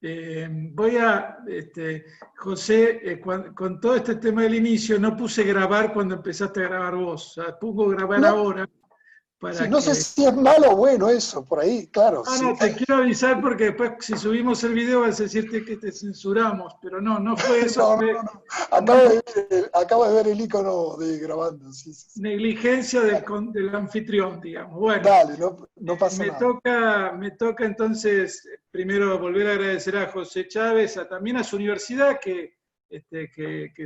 Voy a, José, con todo este tema del inicio, no puse grabar cuando empezaste a grabar vos. O sea, pongo grabar No, ahora sí, para no sé que... si es malo o bueno eso, por ahí, claro. No, Sí. no, te quiero avisar porque después si subimos el video vas a decirte que te censuramos, pero no, no fue eso, No, fue no, no. Acabo de ver el icono de grabando. Sí, sí, sí. negligencia del anfitrión, digamos. Bueno, Dale, no pasa nada. me toca entonces primero volver a agradecer a José Chávez, también a su universidad, que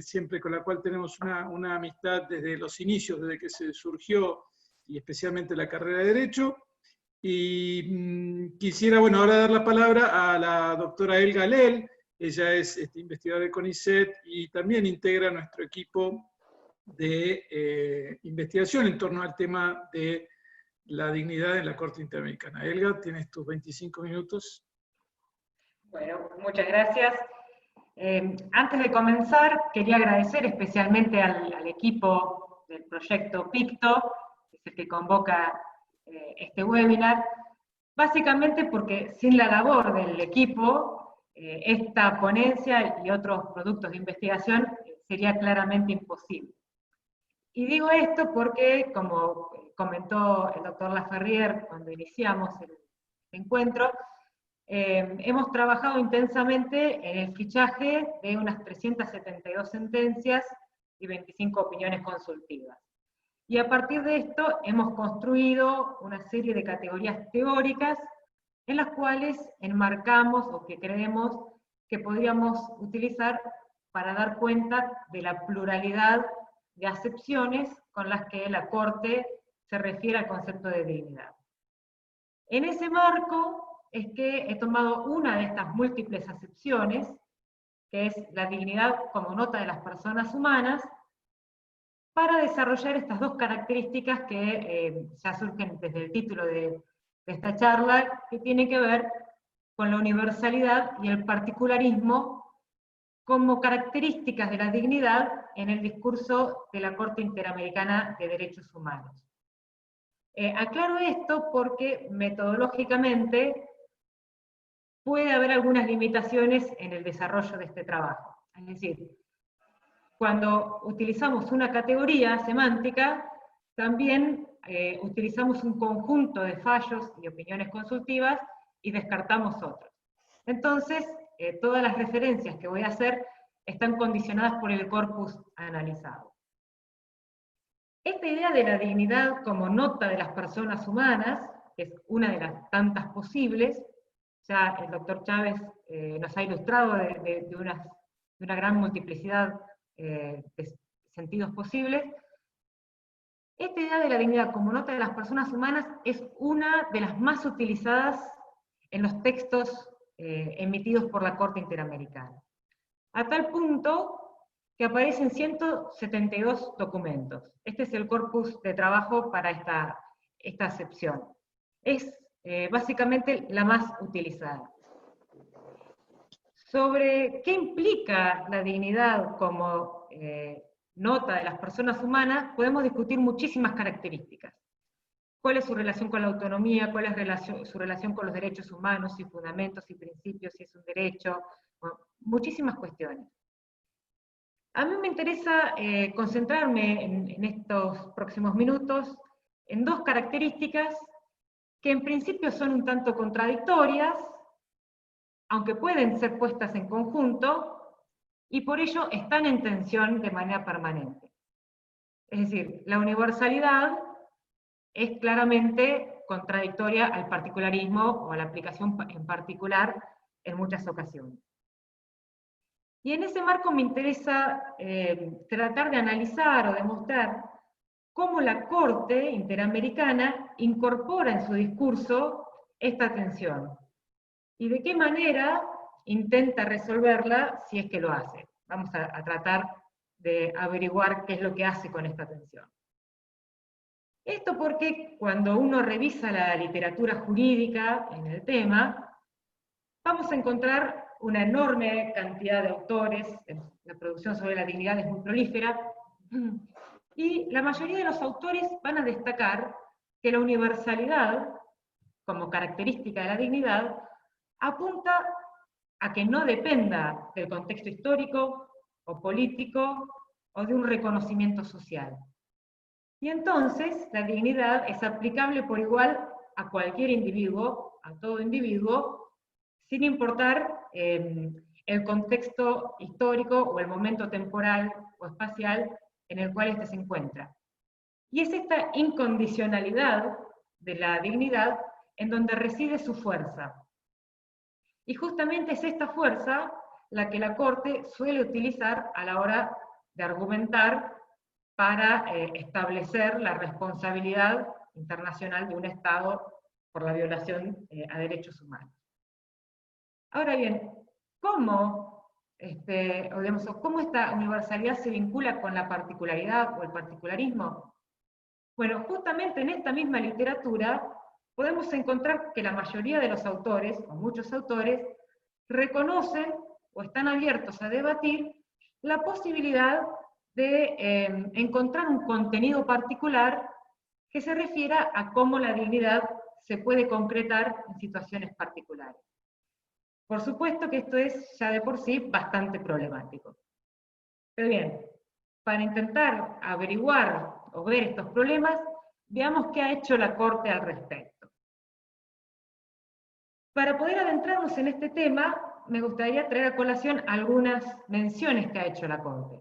siempre con la cual tenemos una amistad desde los inicios, desde que se surgió, y especialmente la carrera de Derecho. Y quisiera, bueno, ahora dar la palabra a la doctora Elga Lel. Ella es investigadora del CONICET y también integra nuestro equipo de investigación en torno al tema de la dignidad en la Corte Interamericana. Elga, tienes tus 25 minutos. Bueno, muchas gracias. Antes de comenzar, quería agradecer especialmente al equipo del proyecto PICTO, que es el que convoca este webinar, básicamente porque sin la labor del equipo, esta ponencia y otros productos de investigación sería claramente imposible. Y digo esto porque, como comentó el doctor Laferrier cuando iniciamos el encuentro, hemos trabajado intensamente en el fichaje de unas 372 sentencias y 25 opiniones consultivas. Y a partir de esto hemos construido una serie de categorías teóricas en las cuales enmarcamos o que creemos que podríamos utilizar para dar cuenta de la pluralidad de acepciones con las que la Corte se refiere al concepto de dignidad. En ese marco es que he tomado una de estas múltiples acepciones, que es la dignidad como nota de las personas humanas, para desarrollar estas dos características que ya surgen desde el título de esta charla, que tiene que ver con la universalidad y el particularismo como características de la dignidad en el discurso de la Corte Interamericana de Derechos Humanos. Aclaro esto porque metodológicamente puede haber algunas limitaciones en el desarrollo de este trabajo. Es decir, cuando utilizamos una categoría semántica, también utilizamos un conjunto de fallos y opiniones consultivas y descartamos otros. Entonces, todas las referencias que voy a hacer están condicionadas por el corpus analizado. Esta idea de la dignidad como nota de las personas humanas, que es una de las tantas posibles, ya el doctor Chávez nos ha ilustrado de una gran multiplicidad de sentidos posibles. Esta idea de la dignidad como nota de las personas humanas es una de las más utilizadas en los textos emitidos por la Corte Interamericana. A tal punto que aparecen 172 documentos. Este es el corpus de trabajo para esta acepción. Es básicamente la más utilizada. Sobre qué implica la dignidad como nota de las personas humanas, podemos discutir muchísimas características. ¿Cuál es su relación con la autonomía? ¿Cuál es su relación con los derechos humanos y fundamentos y principios? Si es un derecho, bueno, muchísimas cuestiones. A mí me interesa concentrarme en estos próximos minutos en dos características que en principio son un tanto contradictorias, aunque pueden ser puestas en conjunto, y por ello están en tensión de manera permanente. Es decir, la universalidad es claramente contradictoria al particularismo o a la aplicación en particular en muchas ocasiones. Y en ese marco me interesa tratar de analizar o demostrar cómo la Corte Interamericana incorpora en su discurso esta tensión y de qué manera intenta resolverla si es que lo hace. Vamos a tratar de averiguar qué es lo que hace con esta tensión. Esto porque cuando uno revisa la literatura jurídica en el tema, vamos a encontrar una enorme cantidad de autores, la producción sobre la dignidad es muy prolífera, y la mayoría de los autores van a destacar que la universalidad, como característica de la dignidad, apunta a que no dependa del contexto histórico o político o de un reconocimiento social. Y entonces la dignidad es aplicable por igual a cualquier individuo, a todo individuo, sin importar el contexto histórico o el momento temporal o espacial en el cual éste se encuentra. Y es esta incondicionalidad de la dignidad en donde reside su fuerza. Y justamente es esta fuerza la que la Corte suele utilizar a la hora de argumentar para establecer la responsabilidad internacional de un Estado por la violación a derechos humanos. Ahora bien, ¿cómo esta universalidad se vincula con la particularidad o el particularismo? Bueno, justamente en esta misma literatura podemos encontrar que la mayoría de los autores, o muchos autores, reconocen o están abiertos a debatir la posibilidad de encontrar un contenido particular que se refiera a cómo la dignidad se puede concretar en situaciones particulares. Por supuesto que esto es ya de por sí bastante problemático. Pero bien, para intentar averiguar o ver estos problemas, veamos qué ha hecho la Corte al respecto. Para poder adentrarnos en este tema, me gustaría traer a colación algunas menciones que ha hecho la Corte.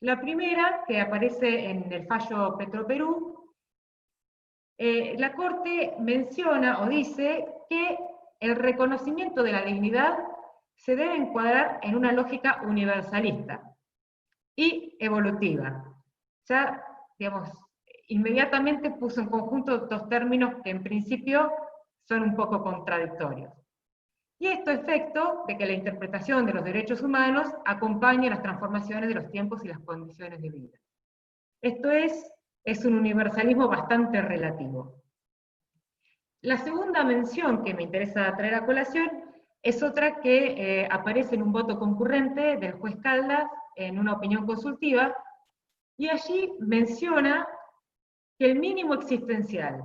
La primera, que aparece en el fallo Petroperú, la Corte menciona o dice que el reconocimiento de la dignidad se debe encuadrar en una lógica universalista y evolutiva. Ya, digamos, inmediatamente puso en conjunto dos términos que en principio son un poco contradictorios. Y esto es efecto de que la interpretación de los derechos humanos acompañe las transformaciones de los tiempos y las condiciones de vida. Esto es un universalismo bastante relativo. La segunda mención que me interesa traer a colación es otra que aparece en un voto concurrente del juez Caldas en una opinión consultiva, y allí menciona que el mínimo existencial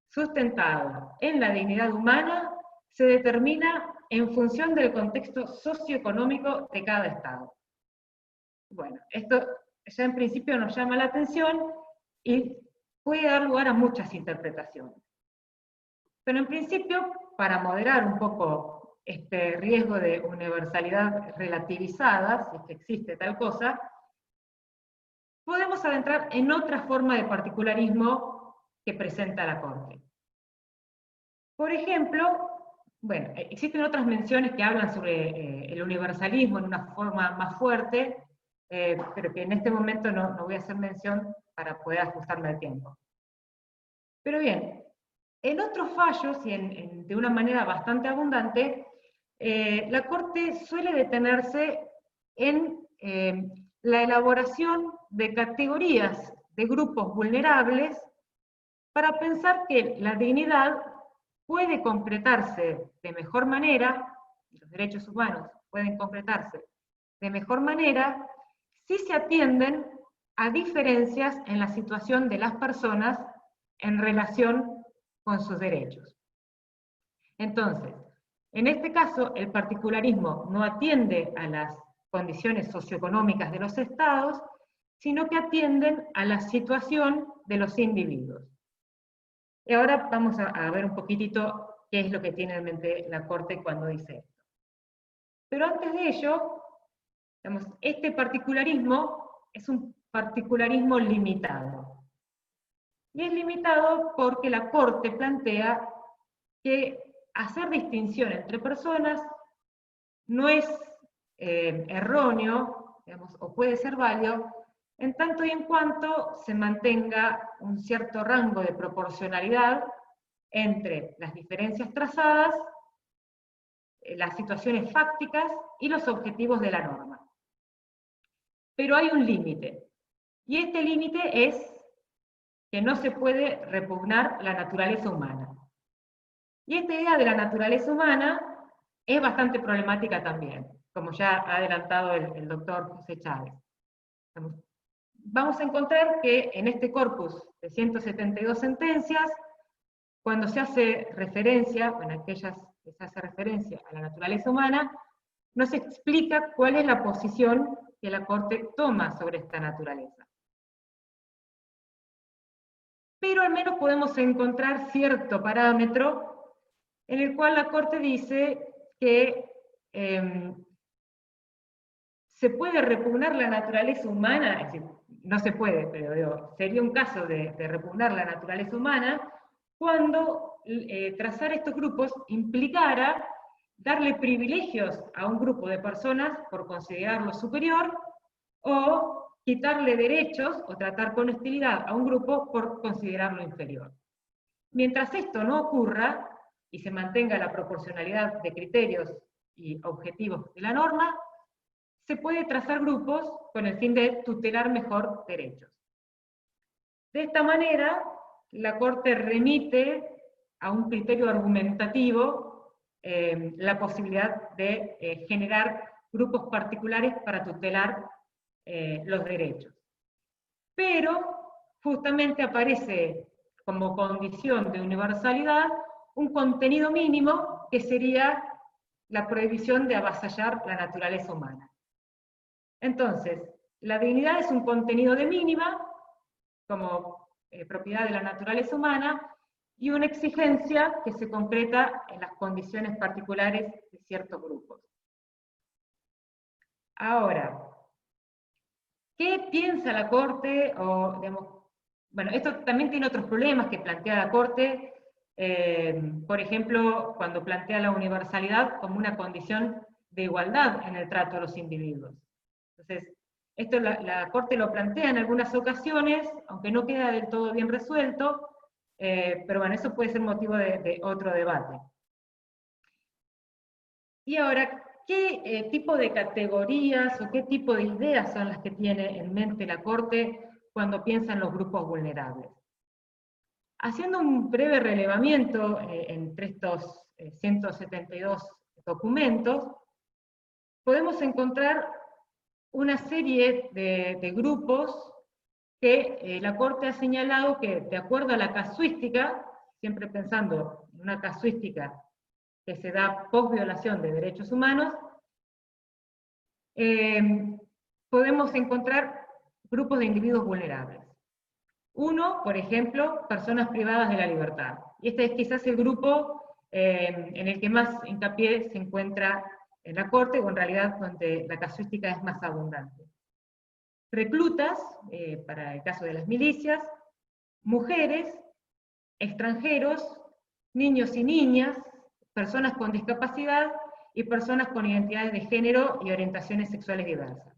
sustentado en la dignidad humana se determina en función del contexto socioeconómico de cada Estado. Bueno, esto ya en principio nos llama la atención y puede dar lugar a muchas interpretaciones. Pero en principio, para moderar un poco este riesgo de universalidad relativizada, si es que existe tal cosa, podemos adentrar en otra forma de particularismo que presenta la Corte. Por ejemplo, bueno, existen otras menciones que hablan sobre el universalismo en una forma más fuerte, pero que en este momento no voy a hacer mención para poder ajustarme al tiempo. Pero bien, en otros fallos, y de una manera bastante abundante, la Corte suele detenerse en la elaboración de categorías de grupos vulnerables para pensar que la dignidad puede concretarse de mejor manera, y los derechos humanos pueden concretarse de mejor manera, si se atienden a diferencias en la situación de las personas en relación con sus derechos. Entonces, en este caso, el particularismo no atiende a las condiciones socioeconómicas de los estados, sino que atienden a la situación de los individuos. Y ahora vamos a ver un poquitito qué es lo que tiene en mente la Corte cuando dice esto. Pero antes de ello, digamos, este particularismo es un particularismo limitado. Y es limitado porque la Corte plantea que hacer distinción entre personas no es erróneo, digamos, o puede ser válido, en tanto y en cuanto se mantenga un cierto rango de proporcionalidad entre las diferencias trazadas, las situaciones fácticas y los objetivos de la norma. Pero hay un límite, y este límite es que no se puede repugnar la naturaleza humana. Y esta idea de la naturaleza humana es bastante problemática también, como ya ha adelantado el doctor José Chávez. Vamos a encontrar que en este corpus de 172 sentencias, cuando se hace referencia, en aquellas que se hace referencia a la naturaleza humana, nos explica cuál es la posición que la Corte toma sobre esta naturaleza. Pero al menos podemos encontrar cierto parámetro en el cual la Corte dice que se puede repugnar la naturaleza humana, es decir, no se puede, pero digo, sería un caso de repugnar la naturaleza humana cuando trazar estos grupos implicara darle privilegios a un grupo de personas por considerarlo superior, o quitarle derechos o tratar con hostilidad a un grupo por considerarlo inferior. Mientras esto no ocurra y se mantenga la proporcionalidad de criterios y objetivos de la norma, se puede trazar grupos con el fin de tutelar mejor derechos. De esta manera, la Corte remite a un criterio argumentativo la posibilidad de generar grupos particulares para tutelar los derechos. Pero justamente aparece como condición de universalidad un contenido mínimo que sería la prohibición de avasallar la naturaleza humana. Entonces, la dignidad es un contenido de mínima, como propiedad de la naturaleza humana, y una exigencia que se concreta en las condiciones particulares de ciertos grupos. Ahora, ¿qué piensa la Corte? O, digamos, bueno, esto también tiene otros problemas que plantea la Corte, por ejemplo, cuando plantea la universalidad como una condición de igualdad en el trato de los individuos. Entonces, esto la Corte lo plantea en algunas ocasiones, aunque no queda del todo bien resuelto, pero bueno, eso puede ser motivo de otro debate. Y ahora, ¿qué tipo de categorías o qué tipo de ideas son las que tiene en mente la Corte cuando piensa en los grupos vulnerables? Haciendo un breve relevamiento entre estos 172 documentos, podemos encontrar una serie de grupos que la Corte ha señalado que, de acuerdo a la casuística, siempre pensando en una casuística que se da post violación de derechos humanos, podemos encontrar grupos de individuos vulnerables. Uno, por ejemplo, personas privadas de la libertad. Y este es quizás el grupo en el que más hincapié se encuentra en la Corte, o en realidad donde la casuística es más abundante. Reclutas, para el caso de las milicias, mujeres, extranjeros, niños y niñas, personas con discapacidad y personas con identidades de género y orientaciones sexuales diversas.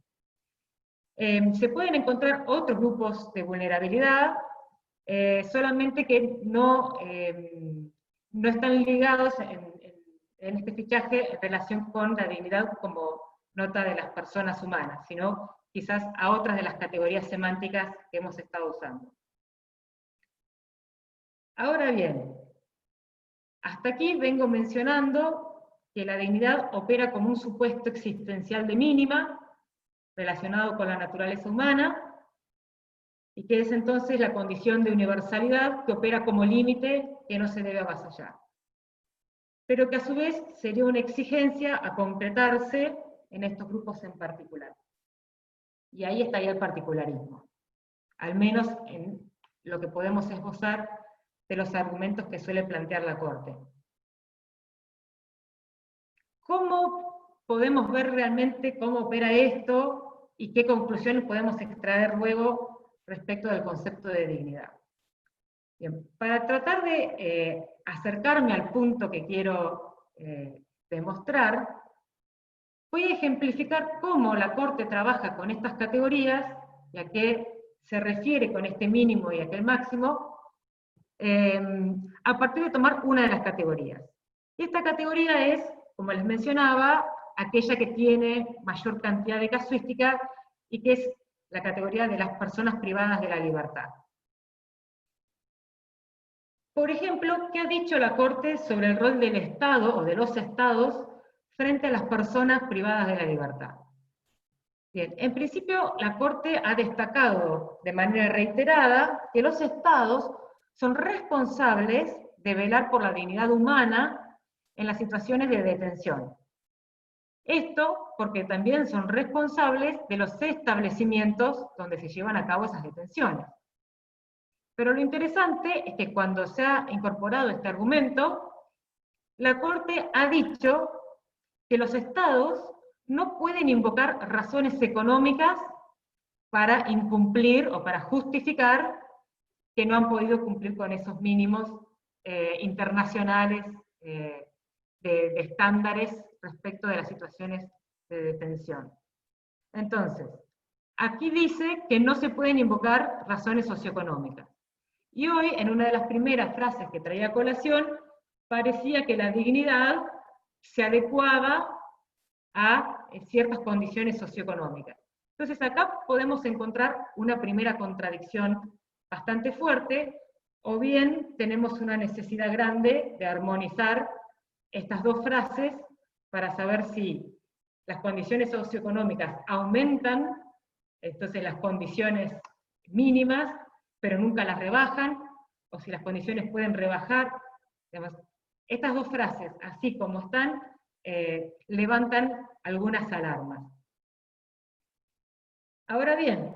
Se pueden encontrar otros grupos de vulnerabilidad, solamente que no están ligados en este fichaje en relación con la dignidad como nota de las personas humanas, sino quizás a otras de las categorías semánticas que hemos estado usando. Ahora bien, hasta aquí vengo mencionando que la dignidad opera como un supuesto existencial de mínima, relacionado con la naturaleza humana, y que es entonces la condición de universalidad que opera como límite que no se debe avasallar. Pero que a su vez sería una exigencia a concretarse en estos grupos en particular. Y ahí estaría el particularismo, al menos en lo que podemos esbozar de los argumentos que suele plantear la Corte. ¿Cómo podemos ver realmente cómo opera esto y qué conclusiones podemos extraer luego respecto del concepto de dignidad? Bien, para tratar de acercarme al punto que quiero demostrar, voy a ejemplificar cómo la Corte trabaja con estas categorías y a qué se refiere con este mínimo y aquel máximo, a partir de tomar una de las categorías. Y esta categoría es, como les mencionaba, aquella que tiene mayor cantidad de casuística y que es la categoría de las personas privadas de la libertad. Por ejemplo, ¿qué ha dicho la Corte sobre el rol del Estado o de los Estados frente a las personas privadas de la libertad? Bien, en principio la Corte ha destacado de manera reiterada que los Estados son responsables de velar por la dignidad humana en las situaciones de detención. Esto porque también son responsables de los establecimientos donde se llevan a cabo esas detenciones. Pero lo interesante es que cuando se ha incorporado este argumento, la Corte ha dicho que los estados no pueden invocar razones económicas para incumplir o para justificar que no han podido cumplir con esos mínimos internacionales de estándares respecto de las situaciones de detención. Entonces, aquí dice que no se pueden invocar razones socioeconómicas. Y hoy, en una de las primeras frases que traía a colación, parecía que la dignidad se adecuaba a ciertas condiciones socioeconómicas. Entonces acá podemos encontrar una primera contradicción bastante fuerte, o bien tenemos una necesidad grande de armonizar estas dos frases para saber si las condiciones socioeconómicas aumentan, entonces las condiciones mínimas, pero nunca las rebajan, o si las condiciones pueden rebajar. Digamos, estas dos frases, así como están, levantan algunas alarmas. Ahora bien,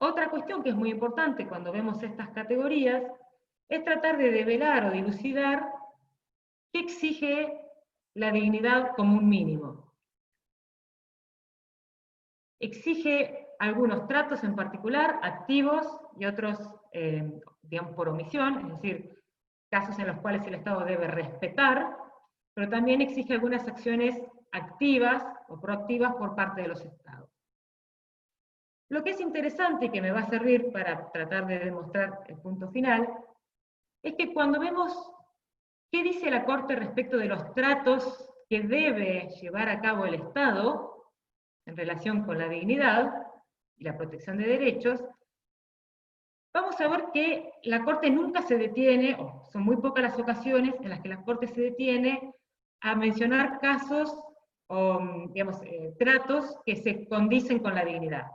otra cuestión que es muy importante cuando vemos estas categorías es tratar de develar o dilucidar qué exige la dignidad como un mínimo. Exige algunos tratos en particular, activos, y otros, digamos, por omisión, es decir, casos en los cuales el Estado debe respetar, pero también exige algunas acciones activas o proactivas por parte de los Estados. Lo que es interesante y que me va a servir para tratar de demostrar el punto final, es que cuando vemos qué dice la Corte respecto de los tratos que debe llevar a cabo el Estado en relación con la dignidad y la protección de derechos, vamos a ver que la Corte nunca se detiene, o son muy pocas las ocasiones en las que la Corte se detiene a mencionar casos o, digamos, tratos que se condicen con la dignidad.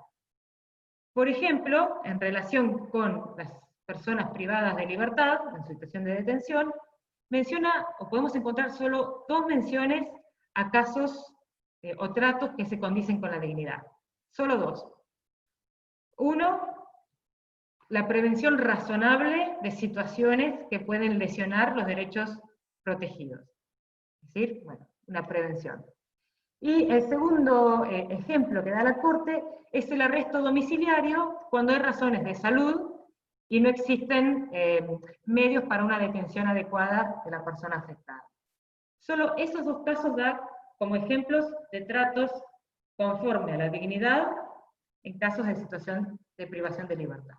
Por ejemplo, en relación con las personas privadas de libertad, en situación de detención, menciona, o podemos encontrar solo dos menciones a casos o tratos que se condicen con la dignidad. Solo dos. Uno, la prevención razonable de situaciones que pueden lesionar los derechos protegidos. Es decir, bueno, una prevención. Y el segundo ejemplo que da la Corte es el arresto domiciliario cuando hay razones de salud y no existen medios para una detención adecuada de la persona afectada. Solo esos dos casos dan como ejemplos de tratos conforme a la dignidad en casos de situación de privación de libertad.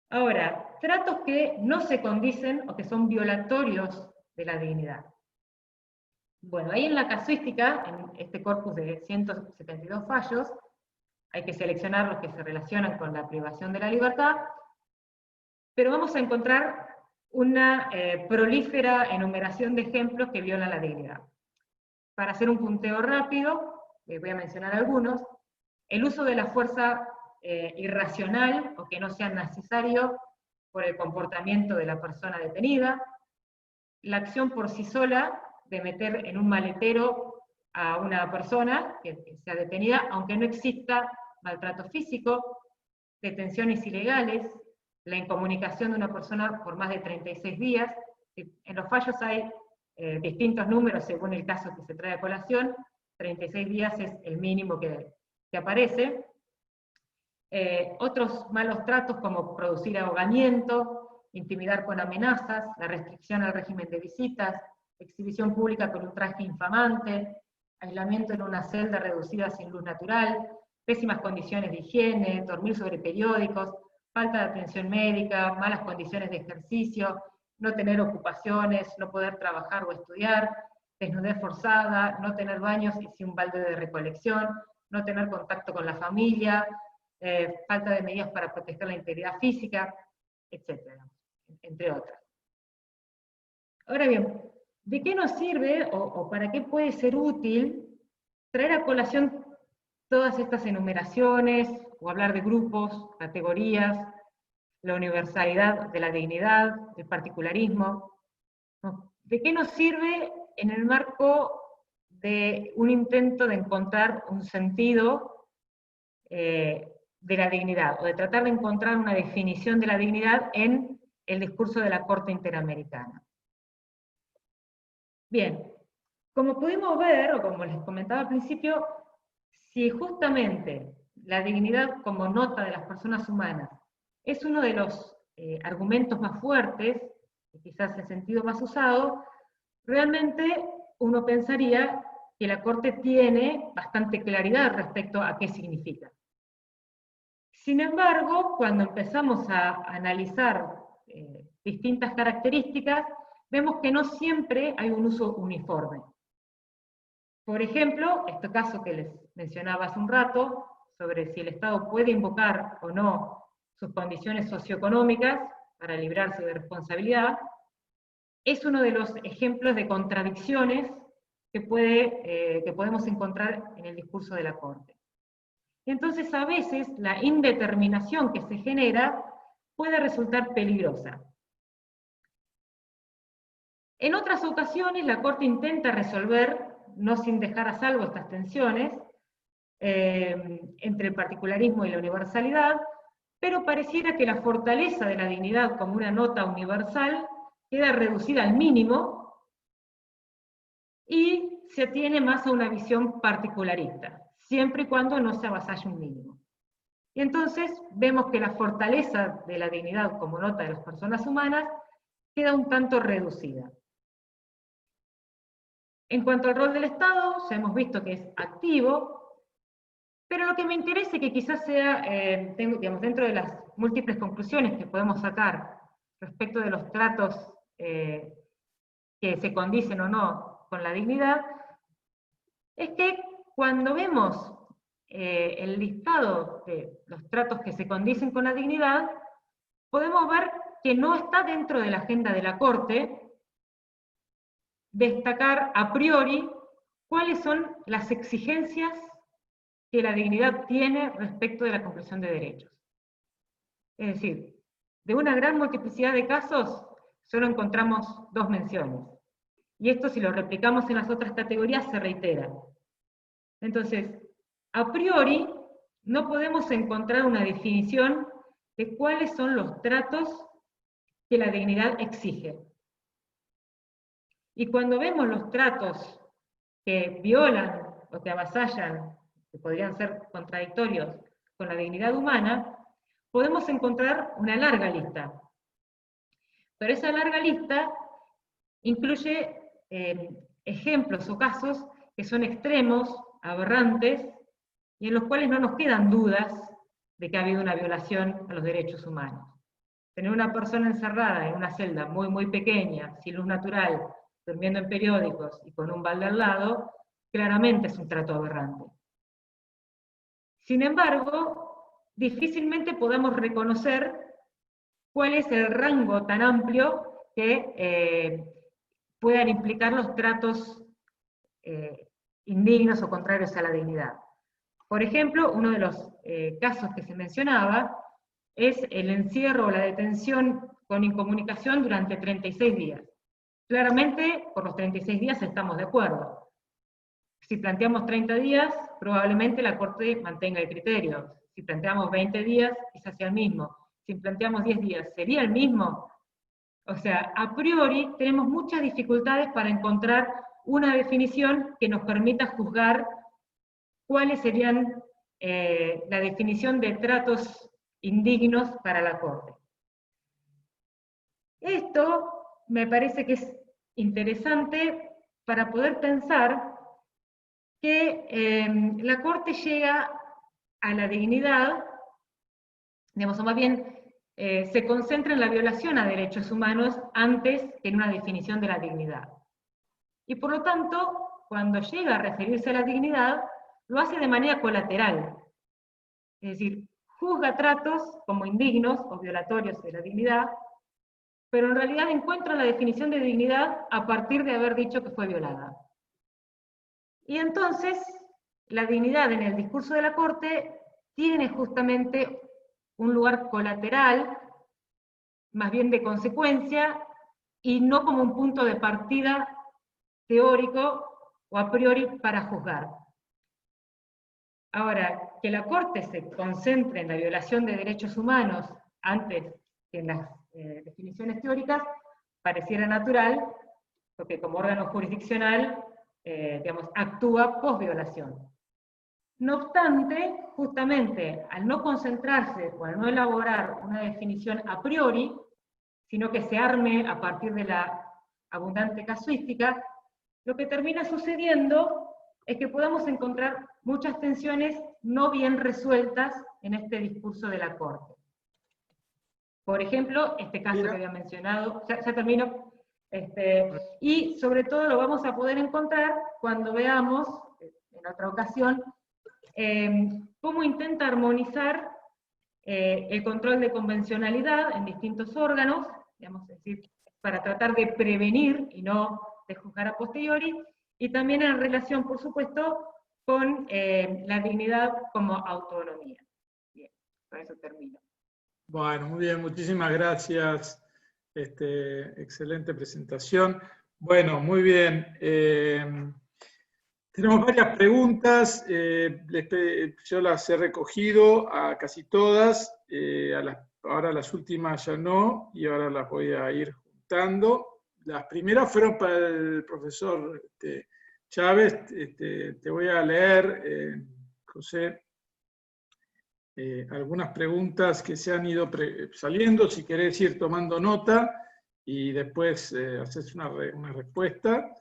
Ahora, tratos que no se condicen o que son violatorios de la dignidad. Bueno, ahí en la casuística, en este corpus de 172 fallos, hay que seleccionar los que se relacionan con la privación de la libertad, pero vamos a encontrar una prolífera enumeración de ejemplos que violan la dignidad. Para hacer un punteo rápido, voy a mencionar algunos: el uso de la fuerza irracional o que no sea necesario por el comportamiento de la persona detenida, la acción por sí sola de meter en un maletero a una persona que sea detenida, aunque no exista maltrato físico, detenciones ilegales, la incomunicación de una persona por más de 36 días. En los fallos hay distintos números según el caso que se trae a colación. 36 días es el mínimo que aparece. Otros malos tratos como producir ahogamiento, intimidar con amenazas, la restricción al régimen de visitas, exhibición pública con un traje infamante, aislamiento en una celda reducida sin luz natural, pésimas condiciones de higiene, dormir sobre periódicos, falta de atención médica, malas condiciones de ejercicio, no tener ocupaciones, no poder trabajar o estudiar, desnudez forzada, no tener baños y sin un balde de recolección, no tener contacto con la familia, falta de medidas para proteger la integridad física, etc., entre otras. Ahora bien, ¿de qué nos sirve o para qué puede ser útil traer a colación todas estas enumeraciones o hablar de grupos, categorías, la universalidad de la dignidad, el particularismo? ¿De qué nos sirve en el marco de un intento de encontrar un sentido de la dignidad, o de tratar de encontrar una definición de la dignidad en el discurso de la Corte Interamericana? Bien, como pudimos ver, o como les comentaba al principio, si justamente la dignidad como nota de las personas humanas es uno de los argumentos más fuertes, y quizás el sentido más usado, realmente uno pensaría que la Corte tiene bastante claridad respecto a qué significa. Sin embargo, cuando empezamos a analizar distintas características, vemos que no siempre hay un uso uniforme. Por ejemplo, este caso que les mencionaba hace un rato, sobre si el Estado puede invocar o no sus condiciones socioeconómicas para librarse de responsabilidad, es uno de los ejemplos de contradicciones que podemos encontrar en el discurso de la Corte. Entonces, a veces, la indeterminación que se genera puede resultar peligrosa. En otras ocasiones, la Corte intenta resolver, no sin dejar a salvo estas tensiones, entre el particularismo y la universalidad, pero pareciera que la fortaleza de la dignidad como una nota universal queda reducida al mínimo y se atiene más a una visión particularista, siempre y cuando no se avasalle un mínimo. Y entonces vemos que la fortaleza de la dignidad como nota de las personas humanas queda un tanto reducida. En cuanto al rol del Estado, ya hemos visto que es activo, pero lo que me interesa, que quizás sea, digamos, dentro de las múltiples conclusiones que podemos sacar respecto de los tratos que se condicen o no con la dignidad, es que cuando vemos el listado de los tratos que se condicen con la dignidad, podemos ver que no está dentro de la agenda de la Corte destacar a priori cuáles son las exigencias que la dignidad tiene respecto de la concreción de derechos. Es decir, de una gran multiplicidad de casos, solo encontramos 2 menciones. Y esto, si lo replicamos en las otras categorías, se reitera. Entonces, a priori, no podemos encontrar una definición de cuáles son los tratos que la dignidad exige. Y cuando vemos los tratos que violan o que avasallan, que podrían ser contradictorios con la dignidad humana, podemos encontrar una larga lista. Pero esa larga lista incluye ejemplos o casos que son extremos, aberrantes, y en los cuales no nos quedan dudas de que ha habido una violación a los derechos humanos. Tener una persona encerrada en una celda muy, muy pequeña, sin luz natural, durmiendo en periódicos y con un balde al lado, claramente es un trato aberrante. Sin embargo, difícilmente podamos reconocer cuál es el rango tan amplio que puedan implicar los tratos indignos o contrarios a la dignidad. Por ejemplo, uno de los casos que se mencionaba es el encierro o la detención con incomunicación durante 36 días. Claramente, por los 36 días estamos de acuerdo. Si planteamos 30 días, probablemente la Corte mantenga el criterio. Si planteamos 20 días, quizás sea el mismo. Si planteamos 10 días, ¿sería el mismo? O sea, a priori tenemos muchas dificultades para encontrar una definición que nos permita juzgar cuáles serían la definición de tratos indignos para la Corte. Esto me parece que es interesante para poder pensar que la Corte llega a la dignidad, digamos, o más bien se concentra en la violación a derechos humanos antes que en una definición de la dignidad. Y por lo tanto, cuando llega a referirse a la dignidad, lo hace de manera colateral. Es decir, juzga tratos como indignos o violatorios de la dignidad, pero en realidad encuentra la definición de dignidad a partir de haber dicho que fue violada. Y entonces, la dignidad en el discurso de la Corte tiene justamente un lugar colateral, más bien de consecuencia, y no como un punto de partida teórico o a priori para juzgar. Ahora, que la Corte se concentre en la violación de derechos humanos antes que en las definiciones teóricas, pareciera natural, porque como órgano jurisdiccional, digamos, actúa post-violación. No obstante, justamente, al no concentrarse o al no elaborar una definición a priori, sino que se arme a partir de la abundante casuística, lo que termina sucediendo es que podamos encontrar muchas tensiones no bien resueltas en este discurso de la Corte. Por ejemplo, este caso que había mencionado, ya termino, y sobre todo lo vamos a poder encontrar cuando veamos, en otra ocasión, cómo intenta armonizar el control de convencionalidad en distintos órganos, digamos, es decir, para tratar de prevenir y no de juzgar a posteriori, y también en relación, por supuesto, con la dignidad como autonomía. Bien, con eso termino. Bueno, muy bien, muchísimas gracias. Excelente presentación. Bueno, muy bien. Tenemos varias preguntas. Yo las he recogido a casi todas. Ahora las últimas ya no, y ahora las voy a ir juntando. Las primeras fueron para el profesor Chávez. Te voy a leer, José, algunas preguntas que se han ido saliendo, si querés ir tomando nota, y después haces una respuesta.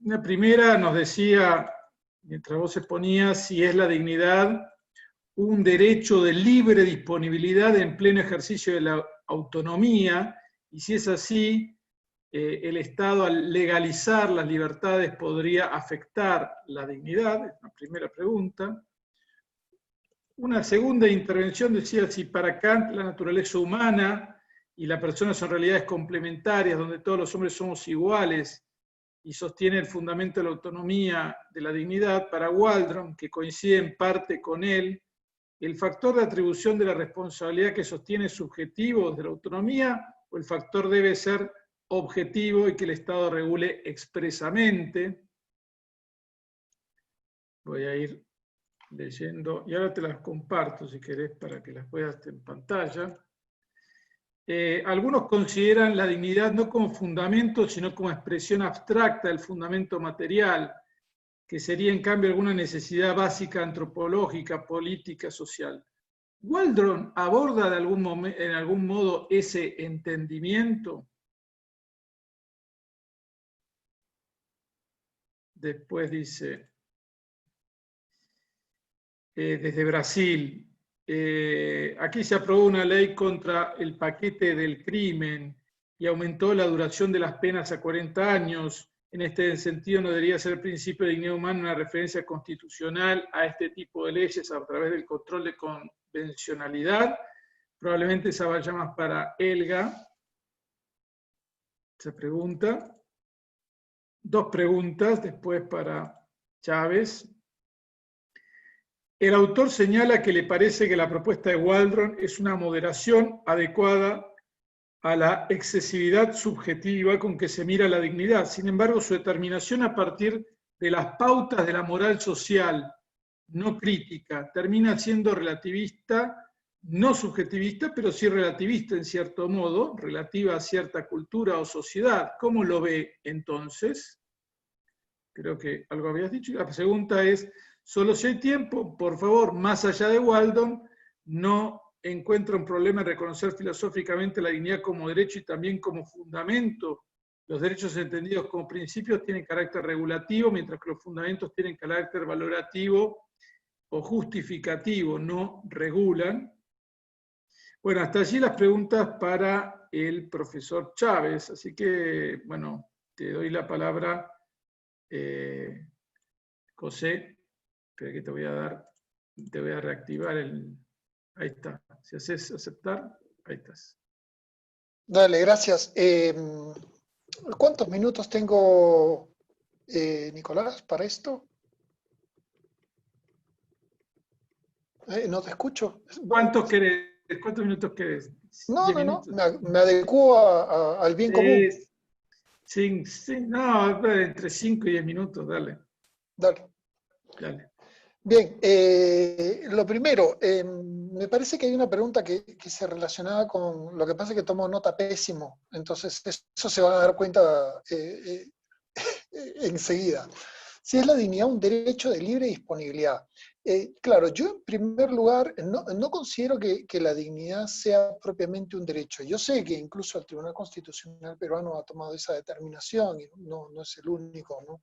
Una primera nos decía, mientras vos exponías, si es la dignidad un derecho de libre disponibilidad en pleno ejercicio de la autonomía, y si es así, el Estado al legalizar las libertades podría afectar la dignidad. Es una primera pregunta. Una segunda intervención decía si para Kant la naturaleza humana y la persona son realidades complementarias, donde todos los hombres somos iguales, y sostiene el fundamento de la autonomía, de la dignidad. Para Waldron, que coincide en parte con él, el factor de atribución de la responsabilidad que sostiene subjetivo de la autonomía, o el factor debe ser objetivo y que el Estado regule expresamente. Voy a ir leyendo, y ahora te las comparto si querés para que las veas en pantalla. Algunos consideran la dignidad no como fundamento, sino como expresión abstracta del fundamento material, que sería en cambio alguna necesidad básica antropológica, política, social. ¿Waldron aborda en algún modo ese entendimiento? Después dice, desde Brasil, aquí se aprobó una ley contra el paquete del crimen y aumentó la duración de las penas a 40 años. En este sentido, no debería ser el principio de dignidad humana una referencia constitucional a este tipo de leyes a través del control de convencionalidad. Probablemente esa vaya más para Elga. Se pregunta. Dos preguntas después para Chávez. El autor señala que le parece que la propuesta de Waldron es una moderación adecuada a la excesividad subjetiva con que se mira la dignidad. Sin embargo, su determinación a partir de las pautas de la moral social, no crítica, termina siendo relativista, no subjetivista, pero sí relativista en cierto modo, relativa a cierta cultura o sociedad. ¿Cómo lo ve entonces? Creo que algo habías dicho. Y la pregunta es, solo si hay tiempo, por favor, más allá de Waldron, no encuentra un problema en reconocer filosóficamente la dignidad como derecho y también como fundamento. Los derechos entendidos como principios tienen carácter regulativo, mientras que los fundamentos tienen carácter valorativo o justificativo, no regulan. Bueno, hasta allí las preguntas para el profesor Chávez, así que, bueno, te doy la palabra, José. Espera que te voy a reactivar el... Ahí está. Si haces aceptar, ahí estás. Dale, gracias. ¿Cuántos minutos tengo, Nicolás, para esto? No te escucho. ¿Cuántos querés? ¿Cuántos minutos querés? No, ¿10 no, no, minutos? me adecuo al bien común. Sí, sí, no, entre 5 y 10 minutos, dale, Dale. dale. Bien, lo primero, me parece que hay una pregunta que se relacionaba con lo que pasa es que tomo nota pésimo, entonces eso se van a dar cuenta enseguida. Si es la dignidad un derecho de libre disponibilidad. Claro, yo en primer lugar no considero que la dignidad sea propiamente un derecho. Yo sé que incluso el Tribunal Constitucional peruano ha tomado esa determinación y no es el único, ¿no?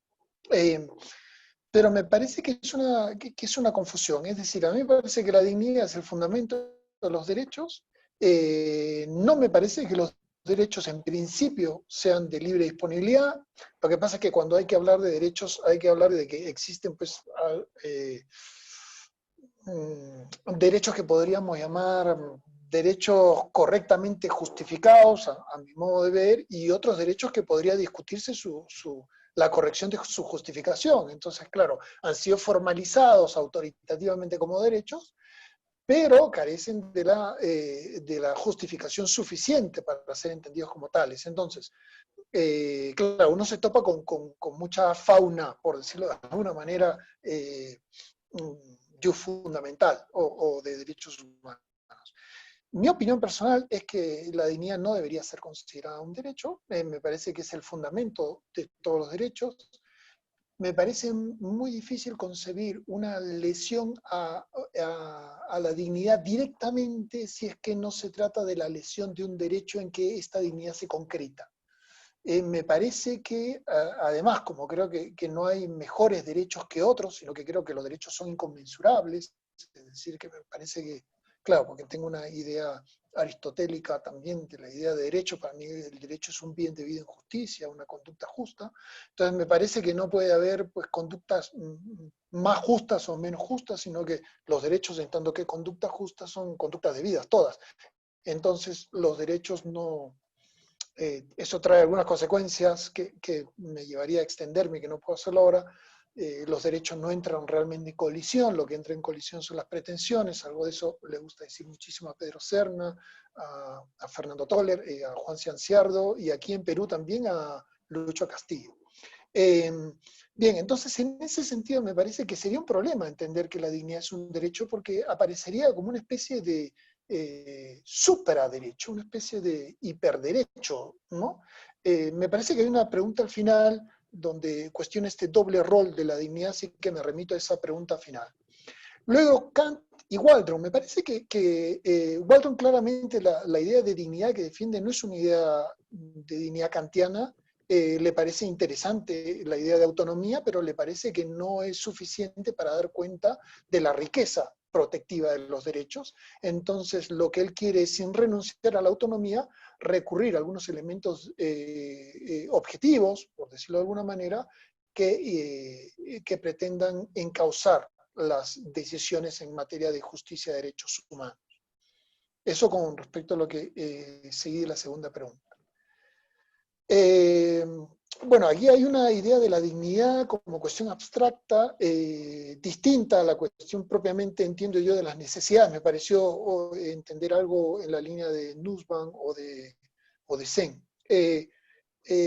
Pero me parece que es una confusión. Es decir, a mí me parece que la dignidad es el fundamento de los derechos. No me parece que los derechos en principio sean de libre disponibilidad. Lo que pasa es que cuando hay que hablar de derechos, hay que hablar de que existen pues, derechos que podríamos llamar derechos correctamente justificados, a mi modo de ver, y otros derechos que podría discutirse la corrección de su justificación. Entonces, claro, han sido formalizados autoritativamente como derechos, pero carecen de la justificación suficiente para ser entendidos como tales. Entonces, claro, uno se topa con mucha fauna, por decirlo de alguna manera, fundamental o de derechos humanos. Mi opinión personal es que la dignidad no debería ser considerada un derecho, me parece que es el fundamento de todos los derechos. Me parece muy difícil concebir una lesión a la dignidad directamente si es que no se trata de la lesión de un derecho en que esta dignidad se concreta. Me parece que, además, como creo que no hay mejores derechos que otros, sino que creo que los derechos son inconmensurables, es decir, que me parece que, claro, porque tengo una idea aristotélica también de la idea de derecho, para mí el derecho es un bien debido en justicia, una conducta justa, entonces me parece que no puede haber pues, conductas más justas o menos justas, sino que los derechos, en tanto que conductas justas, son conductas debidas, todas. Entonces los derechos no... eso trae algunas consecuencias que me llevaría a extenderme y que no puedo hacerlo ahora. Los derechos no entran realmente en colisión, lo que entra en colisión son las pretensiones, algo de eso le gusta decir muchísimo a Pedro Serna, a Fernando Toller, a Juan Cianciardo y aquí en Perú también a Lucho Castillo. Bien, entonces en ese sentido me parece que sería un problema entender que la dignidad es un derecho porque aparecería como una especie de supraderecho, una especie de hiperderecho, ¿no? Me parece que hay una pregunta al final donde cuestiona este doble rol de la dignidad, así que me remito a esa pregunta final. Luego Kant y Waldron, me parece que Waldron claramente la idea de dignidad que defiende no es una idea de dignidad kantiana, le parece interesante la idea de autonomía, pero le parece que no es suficiente para dar cuenta de la riqueza protectiva de los derechos. Entonces, lo que él quiere es, sin renunciar a la autonomía, recurrir a algunos elementos objetivos, por decirlo de alguna manera, que pretendan encauzar las decisiones en materia de justicia y derechos humanos. Eso con respecto a lo que seguí de la segunda pregunta. Bueno, aquí hay una idea de la dignidad como cuestión abstracta, distinta a la cuestión propiamente, entiendo yo, de las necesidades. Me pareció entender algo en la línea de Nussbaum o de Sen.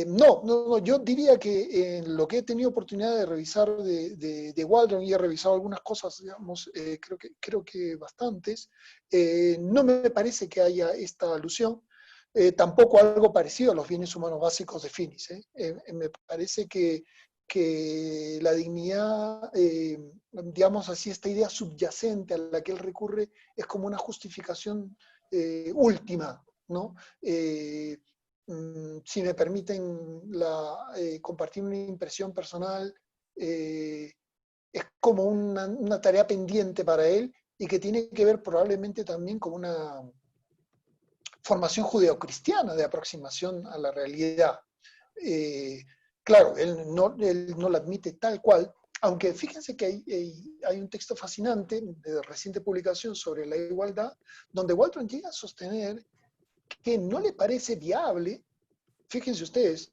No, yo diría que en lo que he tenido oportunidad de revisar de Waldron, y he revisado algunas cosas, digamos, creo que bastantes, no me parece que haya esta alusión. Tampoco algo parecido a los bienes humanos básicos de Finis. Me parece que la dignidad, digamos así, esta idea subyacente a la que él recurre es como una justificación última, ¿no? Si me permiten compartir una impresión personal, es como una tarea pendiente para él y que tiene que ver probablemente también con una formación judeocristiana de aproximación a la realidad. Claro, él no la admite tal cual, aunque fíjense que hay un texto fascinante de reciente publicación sobre la igualdad, donde Waldron llega a sostener que no le parece viable, fíjense ustedes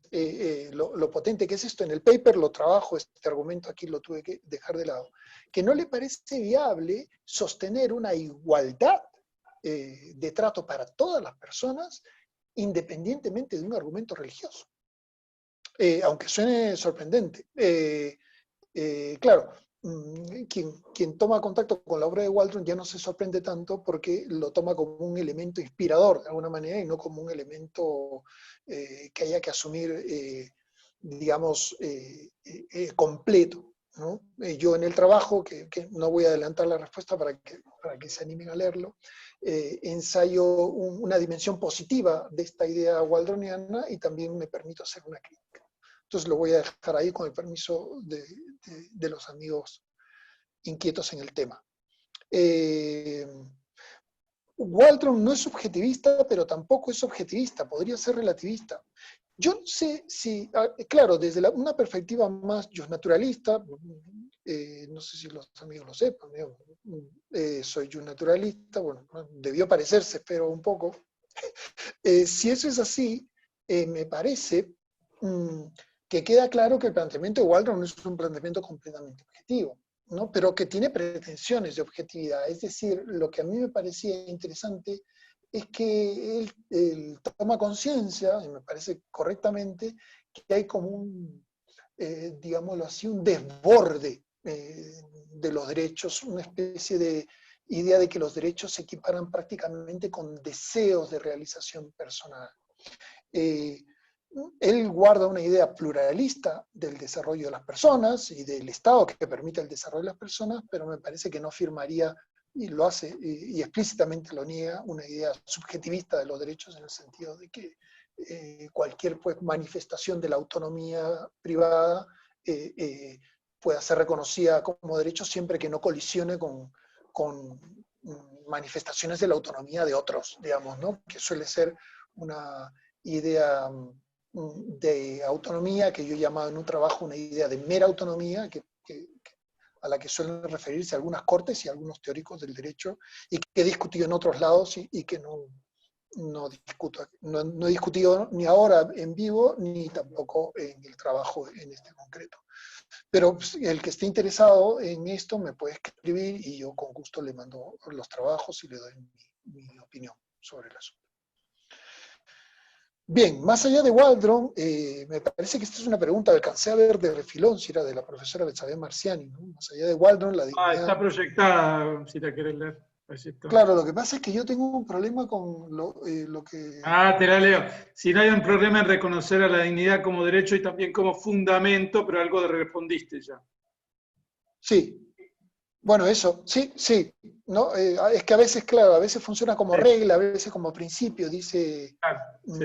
lo potente que es esto, en el paper lo trabajo, este argumento aquí lo tuve que dejar de lado, que no le parece viable sostener una igualdad de trato para todas las personas, independientemente de un argumento religioso. Aunque suene sorprendente. Claro, quien toma contacto con la obra de Waldron ya no se sorprende tanto porque lo toma como un elemento inspirador de alguna manera y no como un elemento que haya que asumir, digamos, completo, ¿no? Yo en el trabajo, que no voy a adelantar la respuesta para que se animen a leerlo, ensayo una dimensión positiva de esta idea waldroniana y también me permito hacer una crítica. Entonces lo voy a dejar ahí con el permiso de los amigos inquietos en el tema. Waldron no es subjetivista, pero tampoco es objetivista, podría ser relativista. Yo no sé si, claro, desde una perspectiva más naturalista, no sé si los amigos lo sepan, soy yo naturalista, bueno, debió parecerse, pero un poco. Si eso es así, me parece que queda claro que el planteamiento de Waldron no es un planteamiento completamente objetivo, ¿no? Pero que tiene pretensiones de objetividad. Es decir, lo que a mí me parecía interesante es que él toma conciencia, y me parece correctamente, que hay como un, digámoslo así, un desborde de los derechos, una especie de idea de que los derechos se equiparan prácticamente con deseos de realización personal. Él guarda una idea pluralista del desarrollo de las personas y del Estado que permite el desarrollo de las personas, pero me parece que no firmaría, y lo hace, y explícitamente lo niega, una idea subjetivista de los derechos en el sentido de que cualquier manifestación de la autonomía privada pueda ser reconocida como derecho siempre que no colisione con manifestaciones de la autonomía de otros, digamos, ¿no? Que suele ser una idea de autonomía que yo he llamado en un trabajo una idea de mera autonomía, a la que suelen referirse algunas cortes y algunos teóricos del derecho, y que he discutido en otros lados y que no he discutido ni ahora en vivo, ni tampoco en el trabajo en este concreto. Pero el que esté interesado en esto me puede escribir y yo con gusto le mando los trabajos y le doy mi opinión sobre el asunto. Bien, más allá de Waldron, me parece que esta es una pregunta que alcancé a ver de refilón, si era de la profesora Betsabe Marciani, ¿no? Más allá de Waldron, la dignidad... está proyectada, si la querés leer. Claro, lo que pasa es que yo tengo un problema con lo que... Te la leo. Si no hay un problema en reconocer a la dignidad como derecho y también como fundamento, pero algo respondiste ya. Sí. Bueno, eso, sí, ¿no? Es que a veces, claro, a veces funciona como regla, a veces como principio, dice, claro.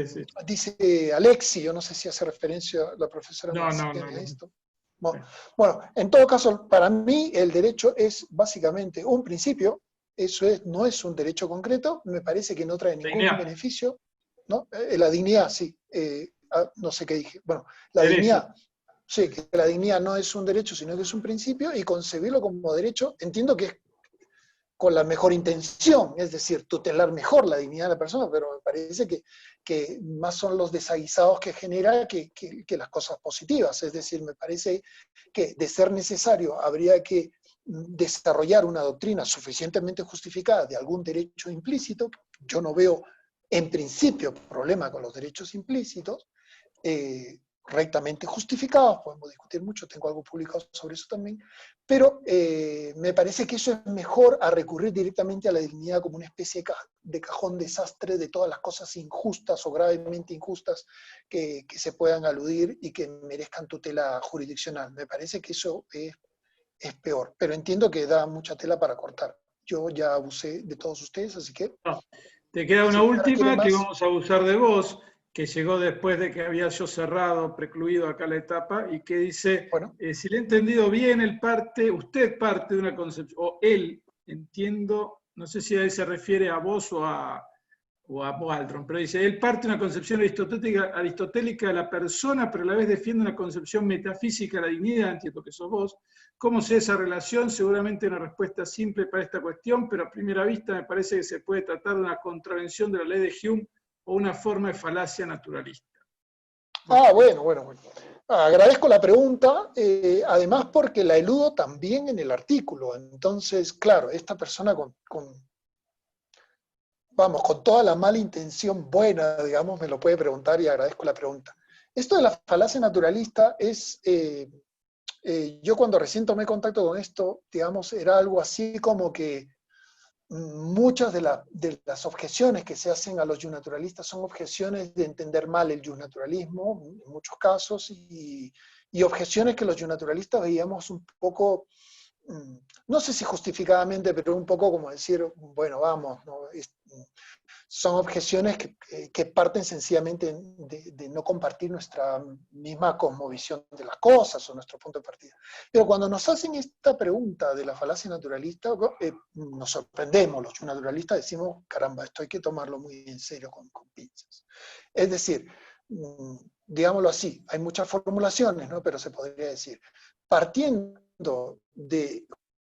Sí. Dice Alexi, yo no sé si hace referencia a la profesora Marciani a esto. Bueno, en todo caso, para mí el derecho es básicamente un principio, eso no es un derecho concreto, me parece que no trae ningún beneficio, ¿no? La dignidad, sí, no sé qué dije, bueno, la dignidad. Sí, que la dignidad no es un derecho, sino que es un principio, y concebirlo como derecho, entiendo que es con la mejor intención, es decir, tutelar mejor la dignidad de la persona, pero me parece que más son los desaguisados que genera que las cosas positivas. Es decir, me parece que de ser necesario habría que desarrollar una doctrina suficientemente justificada de algún derecho implícito. Yo no veo en principio problema con los derechos implícitos, rectamente justificados, podemos discutir mucho, tengo algo publicado sobre eso también, pero me parece que eso es mejor a recurrir directamente a la dignidad como una especie de cajón desastre de todas las cosas injustas o gravemente injustas que se puedan aludir y que merezcan tutela jurisdiccional. Me parece que eso es peor, pero entiendo que da mucha tela para cortar. Yo ya abusé de todos ustedes, así que... Te queda una última que vamos a abusar de vos, que llegó después de que había yo cerrado, precluido acá la etapa, y que dice, bueno, si le he entendido bien, usted parte de una concepción, o él, entiendo, no sé si a él se refiere a vos o a Waldron, pero dice, él parte de una concepción aristotélica de la persona, pero a la vez defiende una concepción metafísica de la dignidad, entiendo que sos vos. ¿Cómo sé esa relación? Seguramente una respuesta simple para esta cuestión, pero a primera vista me parece que se puede tratar de una contravención de la ley de Hume o una forma de falacia naturalista. Bueno. Agradezco la pregunta, además porque la eludo también en el artículo. Entonces, claro, esta persona vamos, con toda la mala intención buena, digamos, me lo puede preguntar y agradezco la pregunta. Esto de la falacia naturalista es, yo cuando recién tomé contacto con esto, digamos, era algo así como que muchas de las objeciones que se hacen a los naturalistas son objeciones de entender mal el naturalismo, en muchos casos, y objeciones que los naturalistas veíamos un poco, no sé si justificadamente, pero un poco como decir, bueno, vamos, ¿no? Son objeciones que parten sencillamente de no compartir nuestra misma cosmovisión de las cosas o nuestro punto de partida. Pero cuando nos hacen esta pregunta de la falacia naturalista, nos sorprendemos, los naturalistas decimos, caramba, esto hay que tomarlo muy en serio con pinzas. Es decir, digámoslo así, hay muchas formulaciones, ¿no? Pero se podría decir, partiendo de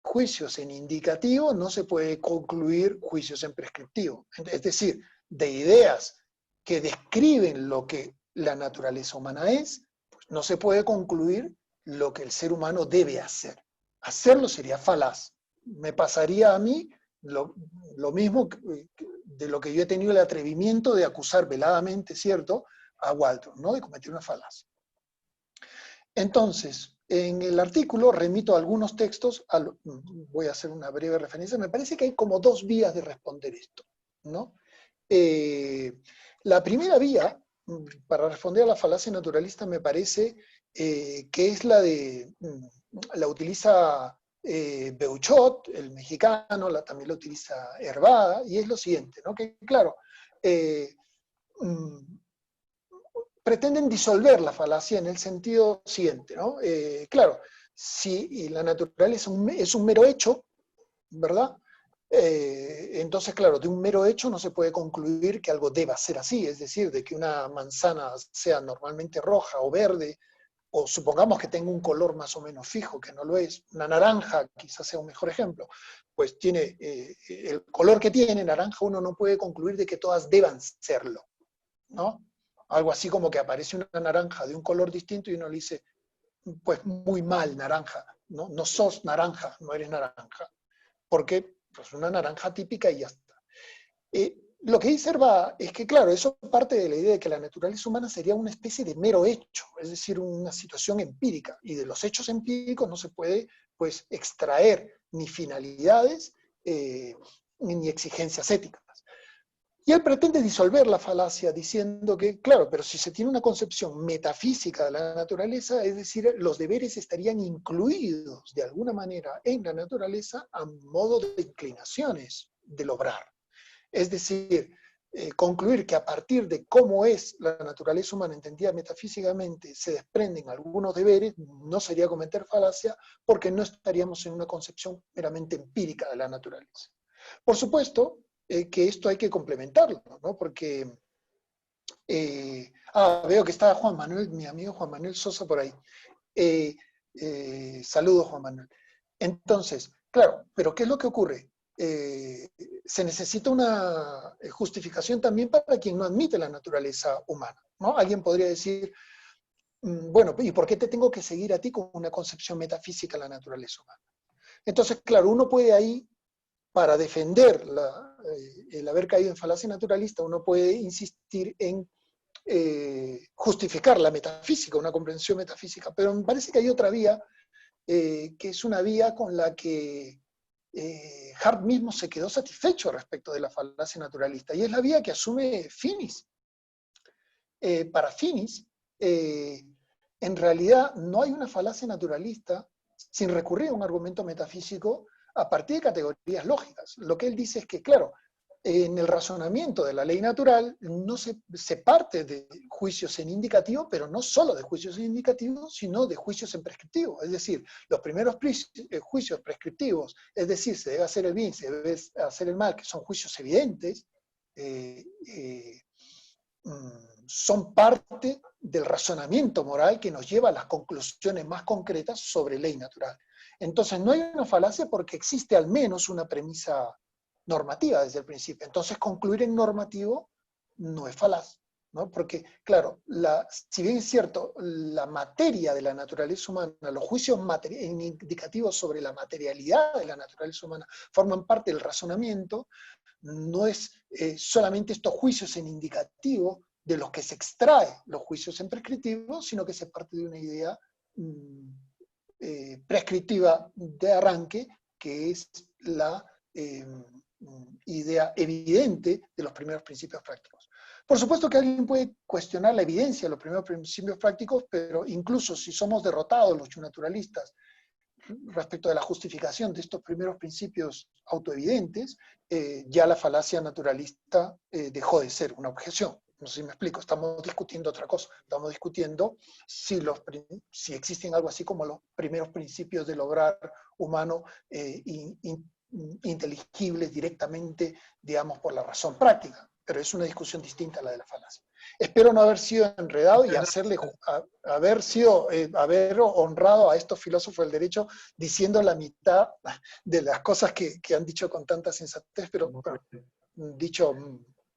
juicios en indicativo, no se puede concluir juicios en prescriptivo. Es decir, de ideas que describen lo que la naturaleza humana es, pues no se puede concluir lo que el ser humano debe hacer. Hacerlo sería falaz. Me pasaría a mí lo mismo de lo que yo he tenido el atrevimiento de acusar veladamente, ¿cierto?, a Walton, ¿no?, de cometer una falacia. Entonces, en el artículo remito a algunos textos, voy a hacer una breve referencia, me parece que hay como dos vías de responder esto, ¿no? La primera vía, para responder a la falacia naturalista, me parece que es la utiliza Beuchot, el mexicano, también la utiliza Hervada, y es lo siguiente, ¿no? Que claro, pretenden disolver la falacia en el sentido siguiente, ¿no? Claro, si la naturaleza es un mero hecho, ¿verdad? Entonces, claro, de un mero hecho no se puede concluir que algo deba ser así, es decir, de que una manzana sea normalmente roja o verde, o supongamos que tenga un color más o menos fijo, que no lo es, una naranja quizás sea un mejor ejemplo, pues tiene el color que tiene, naranja, uno no puede concluir de que todas deban serlo, ¿no? Algo así como que aparece una naranja de un color distinto y uno le dice, pues muy mal, naranja, ¿no? No sos naranja, no eres naranja. Porque pues una naranja típica y ya está. Lo que dice Hervada es que, claro, eso parte de la idea de que la naturaleza humana sería una especie de mero hecho, es decir, una situación empírica, y de los hechos empíricos no se puede, pues, extraer ni finalidades ni exigencias éticas. Y él pretende disolver la falacia diciendo que, claro, pero si se tiene una concepción metafísica de la naturaleza, es decir, los deberes estarían incluidos de alguna manera en la naturaleza a modo de inclinaciones del obrar. Es decir, concluir que a partir de cómo es la naturaleza humana entendida metafísicamente se desprenden algunos deberes, no sería cometer falacia porque no estaríamos en una concepción meramente empírica de la naturaleza. Por supuesto, que esto hay que complementarlo, ¿no? Porque veo que está Juan Manuel, mi amigo Juan Manuel Sosa por ahí. Saludos, Juan Manuel. Entonces, claro, pero ¿qué es lo que ocurre? Se necesita una justificación también para quien no admite la naturaleza humana, ¿no? Alguien podría decir, bueno, ¿y por qué te tengo que seguir a ti con una concepción metafísica de la naturaleza humana? Entonces, claro, uno puede ahí, para defender el haber caído en falacia naturalista, uno puede insistir en justificar la metafísica, una comprensión metafísica, pero me parece que hay otra vía, que es una vía con la que Hart mismo se quedó satisfecho respecto de la falacia naturalista, y es la vía que asume Finis. Para Finis, en realidad no hay una falacia naturalista sin recurrir a un argumento metafísico a partir de categorías lógicas. Lo que él dice es que, claro, en el razonamiento de la ley natural no se parte de juicios en indicativo, pero no solo de juicios en indicativo, sino de juicios en prescriptivo. Es decir, los primeros juicios prescriptivos, es decir, se debe hacer el bien, se debe hacer el mal, que son juicios evidentes, son parte del razonamiento moral que nos lleva a las conclusiones más concretas sobre ley natural. Entonces no hay una falacia porque existe al menos una premisa normativa desde el principio. Entonces concluir en normativo no es falaz. ¿no? Porque, claro, si bien es cierto, la materia de la naturaleza humana, los juicios indicativos sobre la materialidad de la naturaleza humana forman parte del razonamiento, no es solamente estos juicios en indicativo de los que se extrae los juicios en prescriptivo, sino que se parte de una idea prescriptiva de arranque, que es la idea evidente de los primeros principios prácticos. Por supuesto que alguien puede cuestionar la evidencia de los primeros principios prácticos, pero incluso si somos derrotados los naturalistas respecto de la justificación de estos primeros principios autoevidentes, ya la falacia naturalista dejó de ser una objeción. No sé si me explico, estamos discutiendo otra cosa. Estamos discutiendo si existen algo así como los primeros principios del obrar humano inteligibles directamente, digamos, por la razón práctica. Pero es una discusión distinta a la de la falacia. Espero no haber sido enredado y haber honrado a estos filósofos del derecho diciendo la mitad de las cosas que han dicho con tanta sensatez, pero bueno, dicho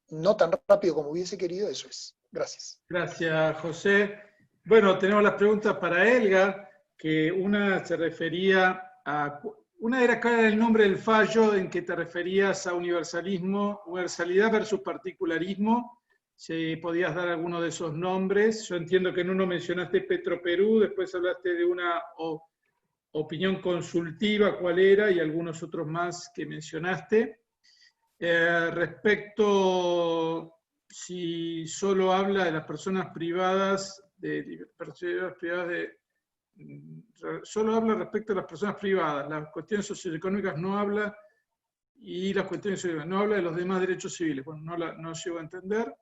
no tan rápido como hubiese querido, eso es. Gracias. Gracias, José. Bueno, tenemos las preguntas para Elgar, que una se refería a... Una era cuál era el nombre del fallo en que te referías a universalidad versus particularismo. Si podías dar alguno de esos nombres. Yo entiendo que en uno mencionaste Petroperú, después hablaste de una opinión consultiva, ¿cuál era? Y algunos otros más que mencionaste. Respecto, si solo habla de las personas privadas, solo habla respecto a las personas privadas, las cuestiones socioeconómicas no habla, y las cuestiones no habla de los demás derechos civiles. Bueno, no llego a entender.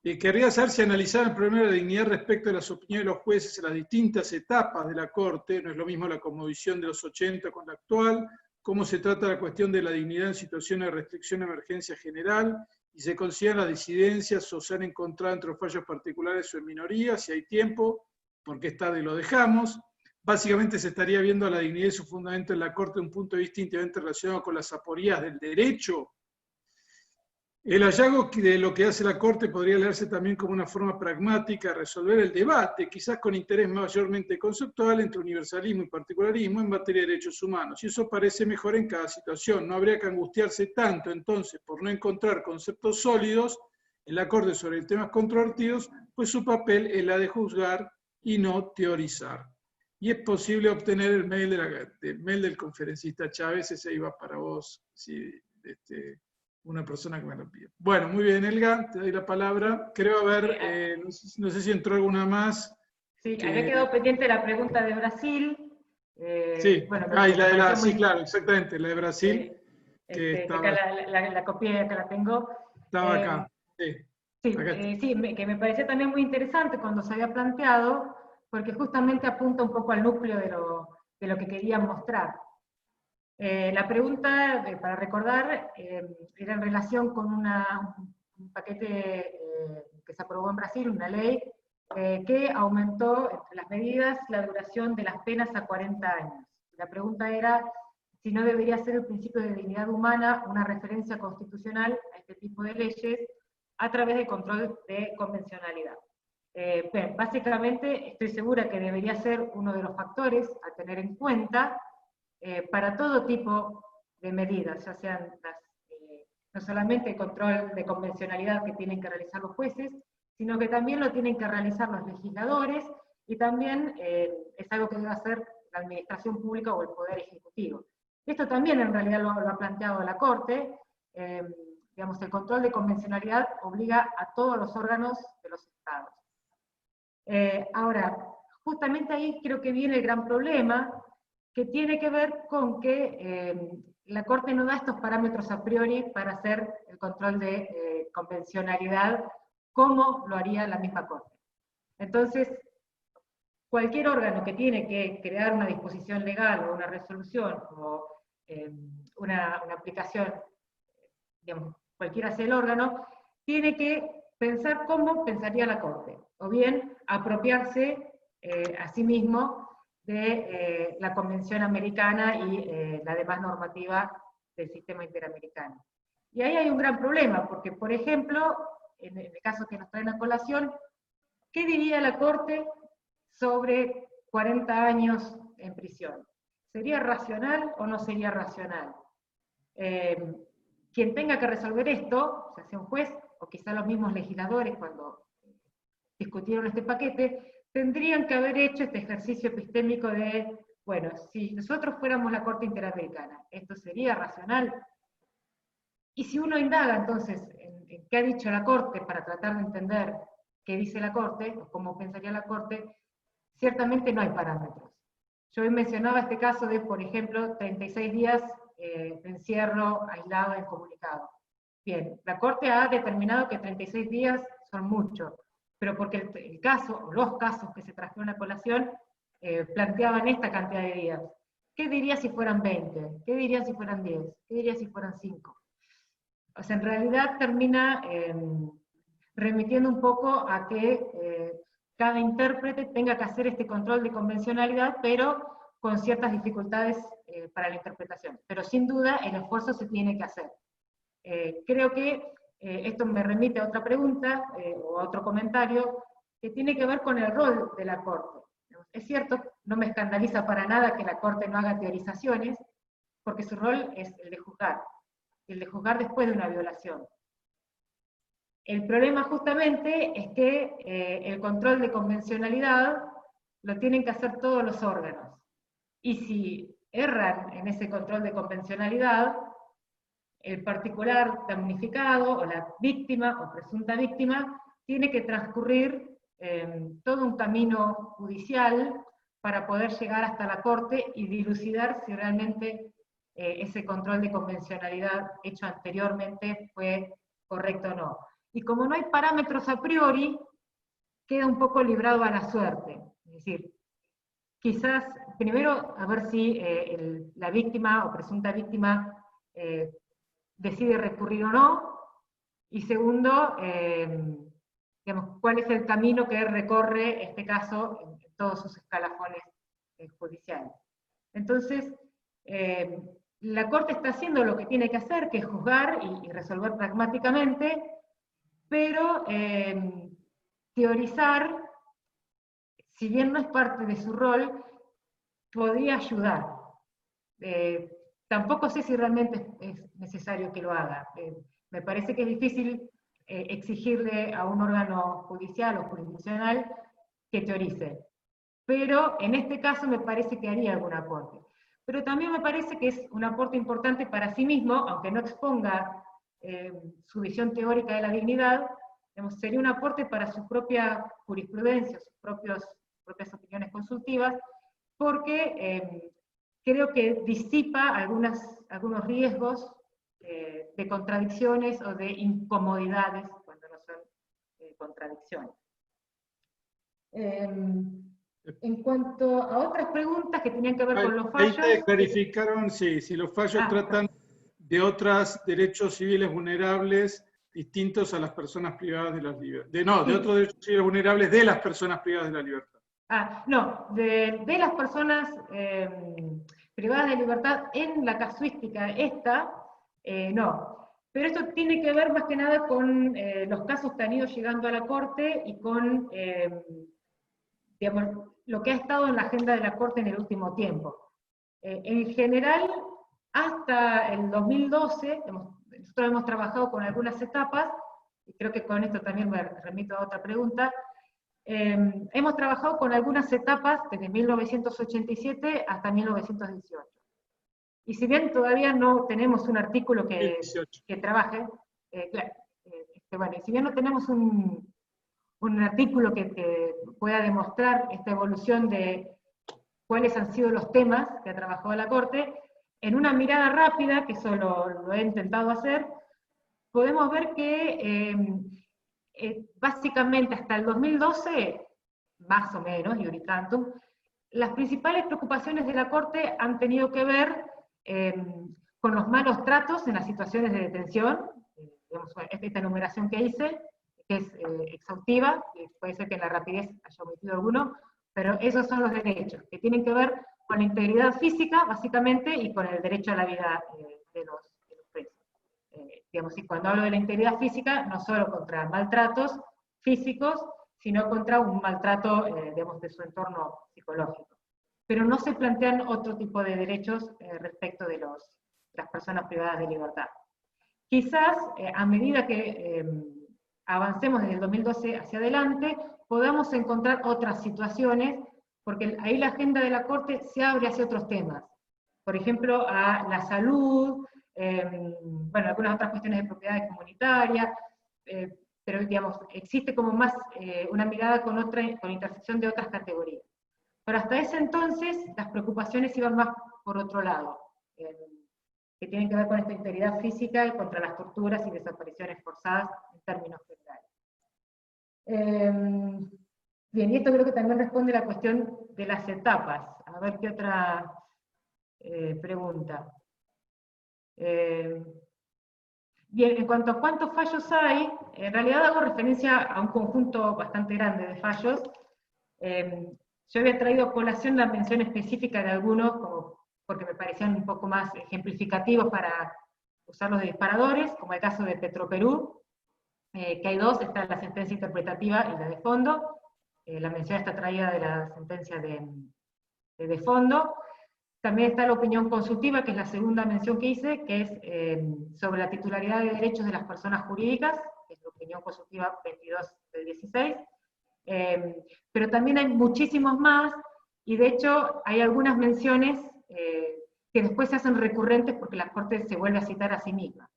Querría saber si analizar el problema de la dignidad respecto de las opiniones de los jueces en las distintas etapas de la Corte, no es lo mismo la cosmovisión de los 80 con la actual, cómo se trata la cuestión de la dignidad en situaciones de restricción de emergencia general, y se consideran las disidencias o se han encontrado entre los fallos particulares o en minoría, si hay tiempo, porque es tarde y lo dejamos. Básicamente se estaría viendo la dignidad y su fundamento en la Corte de un punto de vista íntimamente relacionado con las aporías del derecho. El hallazgo de lo que hace la Corte podría leerse también como una forma pragmática de resolver el debate, quizás con interés mayormente conceptual entre universalismo y particularismo en materia de derechos humanos. Y eso parece mejor en cada situación. No habría que angustiarse tanto, entonces, por no encontrar conceptos sólidos en la Corte sobre temas controvertidos, pues su papel es la de juzgar y no teorizar. Y es posible obtener el mail del conferencista Chávez, ese iba para vos, si, una persona que me lo pide. Bueno, muy bien, Elga, te doy la palabra. Creo haber, no sé si entró alguna más. Sí, había quedado pendiente la pregunta de Brasil. Sí, bueno, sí, claro, exactamente, la de Brasil. Que estaba, acá la copié, acá la tengo. Estaba acá, sí. Que me pareció también muy interesante cuando se había planteado, porque justamente apunta un poco al núcleo de lo que querían mostrar. La pregunta, para recordar, era en relación con un paquete que se aprobó en Brasil, una ley, que aumentó, entre las medidas, la duración de las penas a 40 años. La pregunta era si no debería ser el principio de dignidad humana una referencia constitucional a este tipo de leyes a través del control de convencionalidad. Básicamente, estoy segura que debería ser uno de los factores a tener en cuenta para todo tipo de medidas, ya sean no solamente el control de convencionalidad que tienen que realizar los jueces, sino que también lo tienen que realizar los legisladores, y también es algo que debe hacer la administración pública o el Poder Ejecutivo. Esto también en realidad lo ha planteado la Corte. Digamos, el control de convencionalidad obliga a todos los órganos de los estados. Ahora, justamente ahí creo que viene el gran problema, que tiene que ver con que la Corte no da estos parámetros a priori para hacer el control de convencionalidad como lo haría la misma Corte. Entonces, cualquier órgano que tiene que crear una disposición legal o una resolución o una aplicación, digamos, cualquiera sea el órgano, tiene que pensar cómo pensaría la Corte, o bien apropiarse a sí mismo de la Convención Americana y la demás normativa del sistema interamericano. Y ahí hay un gran problema, porque, por ejemplo, en el caso que nos traen a colación, ¿qué diría la Corte sobre 40 años en prisión? ¿Sería racional o no sería racional? Quien tenga que resolver esto, ya sea un juez o quizá los mismos legisladores cuando discutieron este paquete, tendrían que haber hecho este ejercicio epistémico de, bueno, si nosotros fuéramos la Corte Interamericana, ¿esto sería racional? Y si uno indaga entonces en qué ha dicho la Corte para tratar de entender qué dice la Corte, o cómo pensaría la Corte, ciertamente no hay parámetros. Yo mencionaba este caso de, por ejemplo, 36 días de encierro aislado e incomunicado. Bien, la Corte ha determinado que 36 días son mucho, pero porque el caso, o los casos que se trajeron a colación, planteaban esta cantidad de días. ¿Qué diría si fueran 20? ¿Qué diría si fueran 10? ¿Qué diría si fueran 5? O sea, en realidad termina remitiendo un poco a que cada intérprete tenga que hacer este control de convencionalidad, pero con ciertas dificultades para la interpretación. Pero sin duda el esfuerzo se tiene que hacer. Creo que esto me remite a otra pregunta o a otro comentario que tiene que ver con el rol de la Corte. Es cierto, no me escandaliza para nada que la Corte no haga teorizaciones, porque su rol es el de juzgar después de una violación. El problema justamente es que el control de convencionalidad lo tienen que hacer todos los órganos. Y si erran en ese control de convencionalidad, el particular damnificado, o la víctima, o presunta víctima, tiene que transcurrir todo un camino judicial para poder llegar hasta la Corte y dilucidar si realmente ese control de convencionalidad hecho anteriormente fue correcto o no. Y como no hay parámetros a priori, queda un poco librado a la suerte. Es decir, quizás, primero, a ver si la víctima o presunta víctima decide recurrir o no, y segundo, digamos, cuál es el camino que recorre este caso en todos sus escalafones judiciales. Entonces, la Corte está haciendo lo que tiene que hacer, que es juzgar y resolver pragmáticamente, pero teorizar, si bien no es parte de su rol, podría ayudar. Tampoco sé si realmente es necesario que lo haga. Me parece que es difícil exigirle a un órgano judicial o jurisdiccional que teorice. Pero en este caso me parece que haría algún aporte. Pero también me parece que es un aporte importante para sí mismo, aunque no exponga su visión teórica de la dignidad, digamos, sería un aporte para su propia jurisprudencia, sus propias opiniones consultivas, porque creo que disipa algunos riesgos de contradicciones o de incomodidades cuando no son contradicciones. En cuanto a otras preguntas que tenían que ver con los fallos... Ahí te clarificaron, sí, si los fallos tratan de otros derechos civiles vulnerables distintos a las personas privadas de la libertad. De otros derechos civiles vulnerables de las personas privadas de la libertad. No, de las personas privadas de libertad en la casuística esta, no. Pero esto tiene que ver más que nada con los casos que han ido llegando a la Corte y con, digamos, lo que ha estado en la agenda de la Corte en el último tiempo. En general, hasta el 2012, nosotros hemos trabajado con algunas etapas, y creo que con esto también me remito a otra pregunta. Hemos trabajado con algunas etapas desde 1987 hasta 1918. Y si bien todavía no tenemos un artículo que trabaje, claro, bueno, si bien no tenemos un artículo que pueda demostrar esta evolución de cuáles han sido los temas que ha trabajado la Corte, en una mirada rápida, que eso lo he intentado hacer, podemos ver que básicamente hasta el 2012, más o menos, iuri tantum, las principales preocupaciones de la Corte han tenido que ver con los malos tratos en las situaciones de detención, digamos, esta enumeración que hice, que es exhaustiva, puede ser que en la rapidez haya omitido alguno, pero esos son los derechos, que tienen que ver con la integridad física, básicamente, y con el derecho a la vida de los presos. digamos, y cuando hablo de la integridad física, no solo contra maltratos físicos, sino contra un maltrato, digamos, de su entorno psicológico. Pero no se plantean otro tipo de derechos respecto de las personas privadas de libertad. Quizás, a medida que avancemos desde el 2012 hacia adelante, podamos encontrar otras situaciones, porque ahí la agenda de la Corte se abre hacia otros temas. Por ejemplo, a la salud, bueno, algunas otras cuestiones de propiedades comunitarias, pero digamos, existe como más una mirada con intersección de otras categorías. Pero hasta ese entonces, las preocupaciones iban más por otro lado, que tienen que ver con esta integridad física y contra las torturas y desapariciones forzadas en términos generales. Bien, y esto creo que también responde a la cuestión de las etapas. A ver qué otra pregunta. Bien, en cuanto a cuántos fallos hay, en realidad hago referencia a un conjunto bastante grande de fallos. Yo había traído a colación la mención específica de algunos, porque me parecían un poco más ejemplificativos para usarlos de disparadores, como el caso de Petroperú, que hay dos, está la sentencia interpretativa y la de fondo. La mención está traída de la sentencia de fondo. También está la opinión consultiva, que es la segunda mención que hice, que es sobre la titularidad de derechos de las personas jurídicas, que es la opinión consultiva 22 del 16. Pero también hay muchísimos más, y de hecho hay algunas menciones que después se hacen recurrentes porque la Corte se vuelve a citar a sí misma.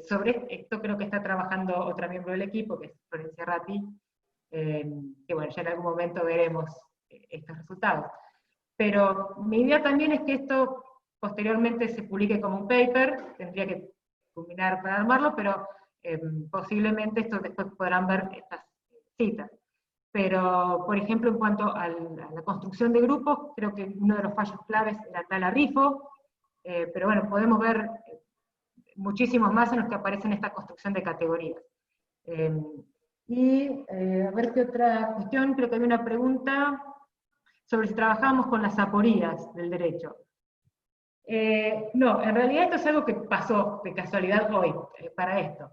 Sobre esto creo que está trabajando otra miembro del equipo, que es Florencia Ratti, que bueno, ya en algún momento veremos estos resultados. Pero mi idea también es que esto posteriormente se publique como un paper, tendría que culminar para armarlo, pero posiblemente esto después podrán ver estas citas. Pero, por ejemplo, en cuanto a la construcción de grupos, creo que uno de los fallos claves era Tala Rifo, pero bueno, podemos ver muchísimos más en los que aparecen esta construcción de categorías. A ver qué otra cuestión, creo que había una pregunta sobre si trabajamos con las aporías del derecho. No, en realidad esto es algo que pasó de casualidad hoy, para esto.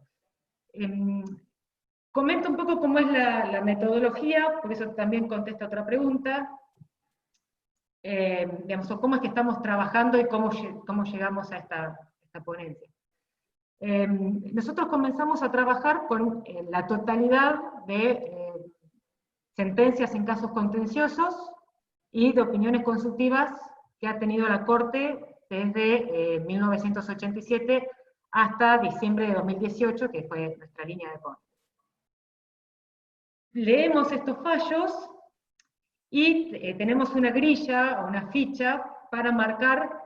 Comento un poco cómo es la metodología, porque eso también contesta otra pregunta. Digamos, o cómo es que estamos trabajando y cómo llegamos a esta ponencia. Nosotros comenzamos a trabajar con la totalidad de sentencias en casos contenciosos y de opiniones consultivas que ha tenido la Corte desde 1987 hasta diciembre de 2018, que fue nuestra línea de corte. Leemos estos fallos y tenemos una grilla o una ficha para marcar,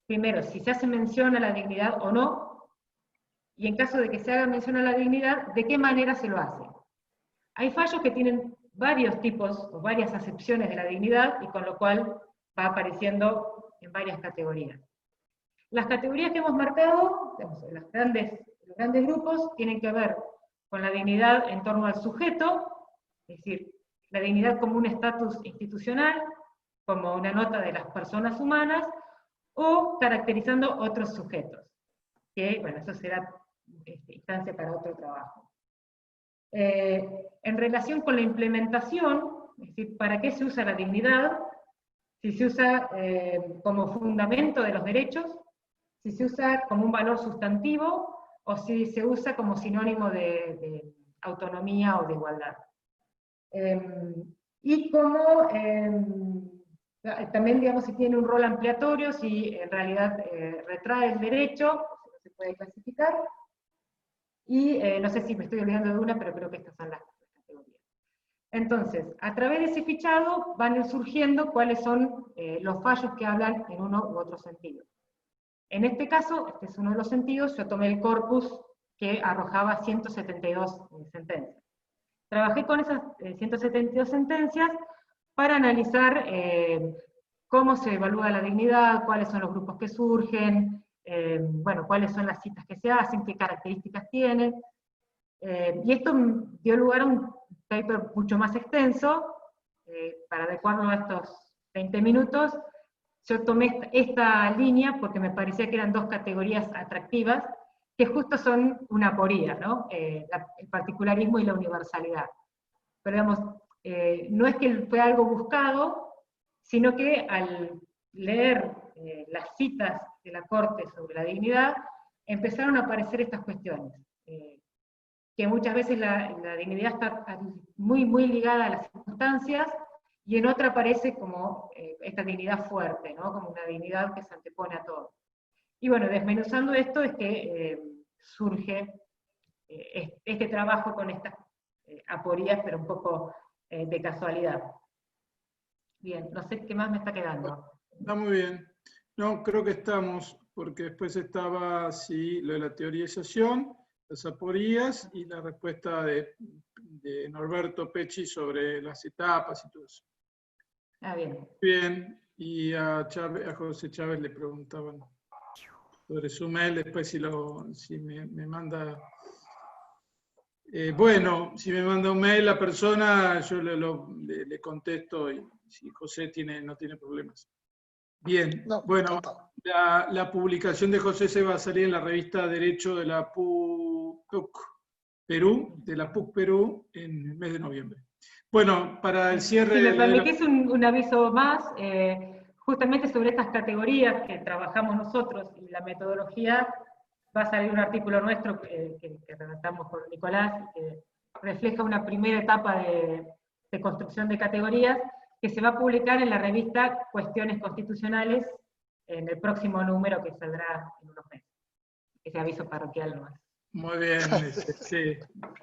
primero, si se hace mención a la dignidad o no, y en caso de que se haga mención a la dignidad, de qué manera se lo hace. Hay fallos que tienen varios tipos o varias acepciones de la dignidad, y con lo cual va apareciendo en varias categorías. Las categorías que hemos marcado, digamos, los grandes grupos, tienen que ver con la dignidad en torno al sujeto, es decir, la dignidad como un estatus institucional, como una nota de las personas humanas, o caracterizando otros sujetos, que, bueno, eso será instancia para otro trabajo. En relación con la implementación, es decir, ¿para qué se usa la dignidad? Si se usa como fundamento de los derechos, si se usa como un valor sustantivo, o si se usa como sinónimo de autonomía o de igualdad. Y como también, digamos, si tiene un rol ampliatorio, si en realidad retrae el derecho, si no se puede clasificar. Y no sé si me estoy olvidando de una, pero creo que estas son las categorías. Entonces, a través de ese fichado van surgiendo cuáles son los fallos que hablan en uno u otro sentido. En este caso, este es uno de los sentidos, yo tomé el corpus que arrojaba 172 sentencias. Trabajé con esas 172 sentencias para analizar cómo se evalúa la dignidad, cuáles son los grupos que surgen, bueno, cuáles son las citas que se hacen, qué características tienen. Y esto dio lugar a un paper mucho más extenso, para adecuarlo a estos 20 minutos. Yo tomé esta línea porque me parecía que eran dos categorías atractivas, que justo son una aporía, ¿no? El particularismo y la universalidad. Pero digamos, no es que fue algo buscado, sino que al leer las citas de la Corte sobre la dignidad, empezaron a aparecer estas cuestiones, que muchas veces la dignidad está muy, muy ligada a las circunstancias, y en otra aparece como esta dignidad fuerte, ¿no? Como una dignidad que se antepone a todo. Y bueno, desmenuzando esto es que surge este trabajo con estas aporías, pero un poco de casualidad. Bien, no sé qué más me está quedando. Está muy bien. No, creo que estamos, porque después estaba, sí, lo de la teorización, las aporías y la respuesta de Norberto Pecci sobre las etapas y todo eso. Ah, bien. Bien, y a José Chávez le preguntaban sobre su mail, después si me manda... bueno, si me manda un mail la persona, yo le contesto, y si José no tiene problemas. Bien, No, bueno, encantado. la publicación de José se va a salir en la revista Derecho de la PUC Perú, en el mes de noviembre. Bueno, para el cierre... Si me permitís un aviso más, justamente sobre estas categorías que trabajamos nosotros y la metodología, va a salir un artículo nuestro que redactamos con Nicolás, que refleja una primera etapa de construcción de categorías, que se va a publicar en la revista Cuestiones Constitucionales, en el próximo número que saldrá en unos meses. Ese aviso parroquial nomás. Muy bien, sí,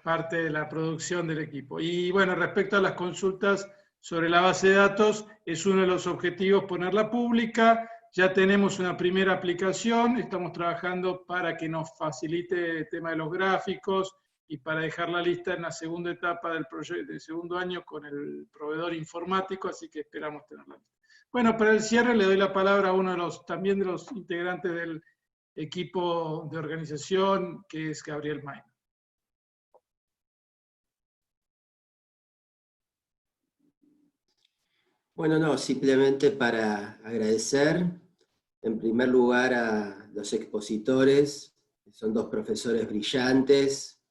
parte de la producción del equipo. Y bueno, respecto a las consultas sobre la base de datos, es uno de los objetivos ponerla pública. Ya tenemos una primera aplicación, estamos trabajando para que nos facilite el tema de los gráficos y para dejarla lista en la segunda etapa del proyecto, del segundo año con el proveedor informático, así que esperamos tenerla lista. Bueno, para el cierre le doy la palabra a uno de los integrantes del equipo de organización, que es Gabriel Maina. Bueno, no, simplemente para agradecer en primer lugar a los expositores, que son dos profesores brillantes,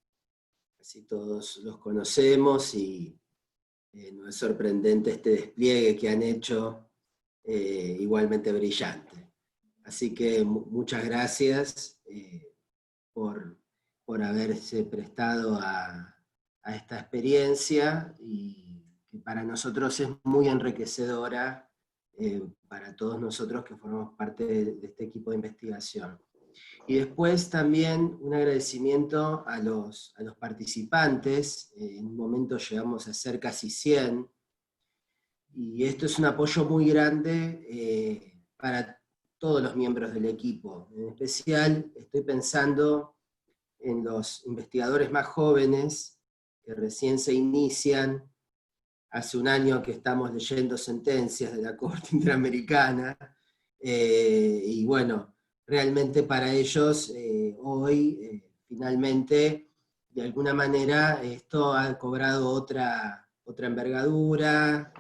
casi todos los conocemos y no es sorprendente este despliegue que han hecho, igualmente brillante. Así que muchas gracias por haberse prestado a esta experiencia y que para nosotros es muy enriquecedora, para todos nosotros que formamos parte de este equipo de investigación. Y después también un agradecimiento a los participantes. En un momento llegamos a ser casi 100, y esto es un apoyo muy grande para todos los miembros del equipo. En especial estoy pensando en los investigadores más jóvenes que recién se inician. Hace un año que estamos leyendo sentencias de la Corte Interamericana, y bueno, realmente para ellos hoy, finalmente, de alguna manera, esto ha cobrado otra envergadura,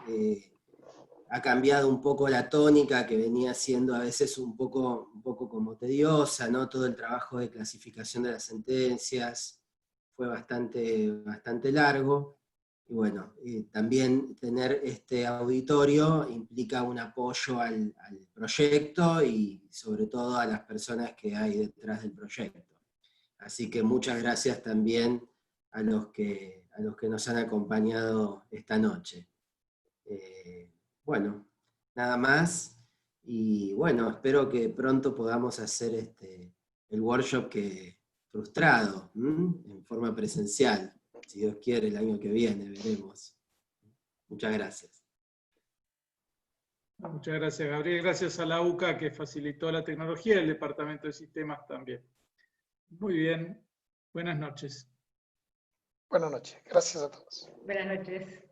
ha cambiado un poco la tónica que venía siendo a veces un poco como tediosa, ¿no? Todo el trabajo de clasificación de las sentencias fue bastante largo. Y bueno, también tener este auditorio implica un apoyo al proyecto y sobre todo a las personas que hay detrás del proyecto. Así que muchas gracias también a los que nos han acompañado esta noche. Bueno, nada más, y bueno, espero que pronto podamos hacer el workshop frustrado, en forma presencial. Si Dios quiere, el año que viene, veremos. Muchas gracias. Muchas gracias, Gabriel. Gracias a la UCA que facilitó la tecnología y el Departamento de Sistemas también. Muy bien. Buenas noches. Buenas noches. Gracias a todos. Buenas noches.